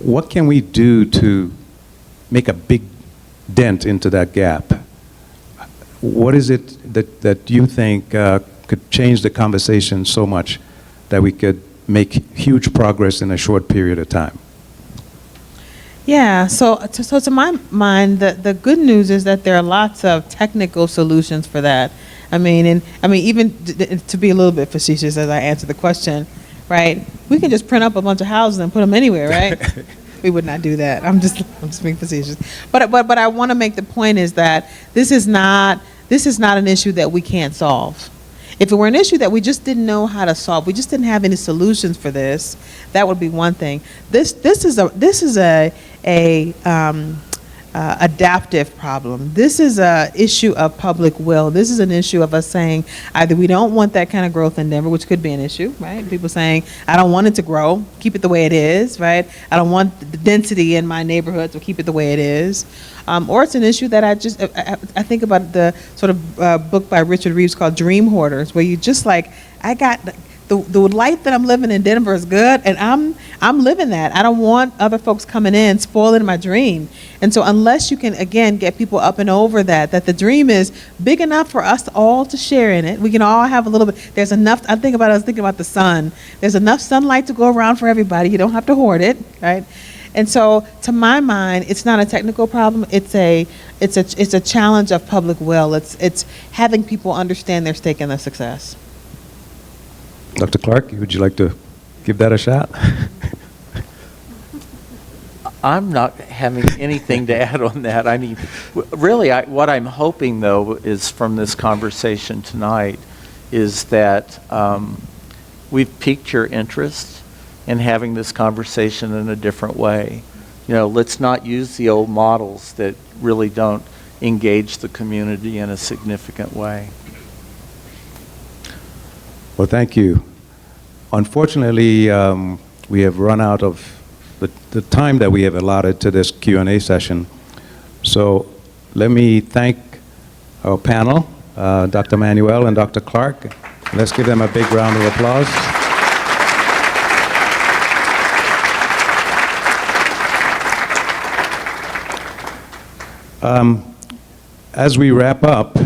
what can we do to make a big dent into that gap? What is it that you think could change the conversation so much that we could make huge progress in a short period of time? Yeah, so to my mind, the good news is that there are lots of technical solutions for that. I mean, even to be a little bit facetious as I answer the question, right? We can just print up a bunch of houses and put them anywhere, right? We would not do that. I'm just being facetious. But I want to make the point is that this is not an issue that we can't solve. If it were an issue that we just didn't know how to solve, we just didn't have any solutions for this, that would be one thing. This is a adaptive problem. This is a issue of public will. This is an issue of us saying either we don't want that kind of growth in Denver, which could be an issue, right? People saying, I don't want it to grow, keep it the way it is, right? I don't want the density in my neighborhood, so keep it the way it is. Or it's an issue that I think about the sort of book by Richard Reeves called Dream Hoarders, where you just like, I got the life that I'm living in Denver is good, and I'm living that. I don't want other folks coming in spoiling my dream. And so unless you can again get people up and over that the dream is big enough for us all to share in it. We can all have a little bit. There's enough. I was thinking about the sun. There's enough sunlight to go around for everybody. You don't have to hoard it, right? And so, to my mind, it's not a technical problem. It's a challenge of public will. It's having people understand their stake in the success. Dr. Clark, would you like to give that a shot? I'm not having anything to add on that. I mean, really, what I'm hoping, though, is from this conversation tonight is that we've piqued your interest in having this conversation in a different way. You know, let's not use the old models that really don't engage the community in a significant way. Well, thank you. Unfortunately, we have run out of the time that we have allotted to this Q&A session. So let me thank our panel Dr. Manuel and Dr. Clark. Let's give them a big round of applause. As we wrap up,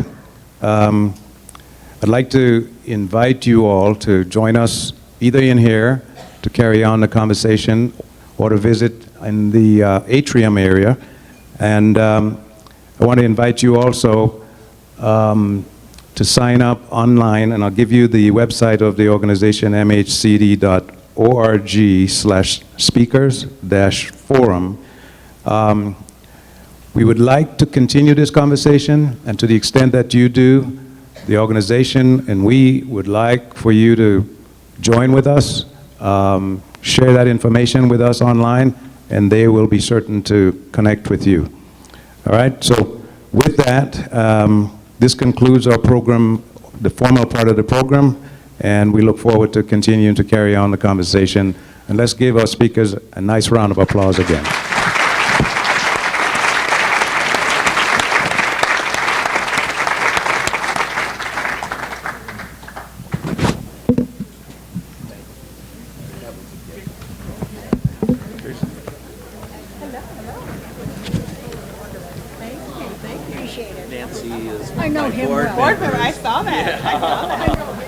I'd like to invite you all to join us either in here to carry on the conversation or to visit in the atrium area. And I want to invite you also to sign up online, and I'll give you the website of the organization, mhcd.org/speakers-forum. We would like to continue this conversation, and to the extent that you do, the organization and we would like for you to join with us, share that information with us online, and they will be certain to connect with you. All right, so with that, this concludes our program, the formal part of the program, and we look forward to continuing to carry on the conversation. And let's give our speakers a nice round of applause again. I know him well. Board member, I saw that. I saw that.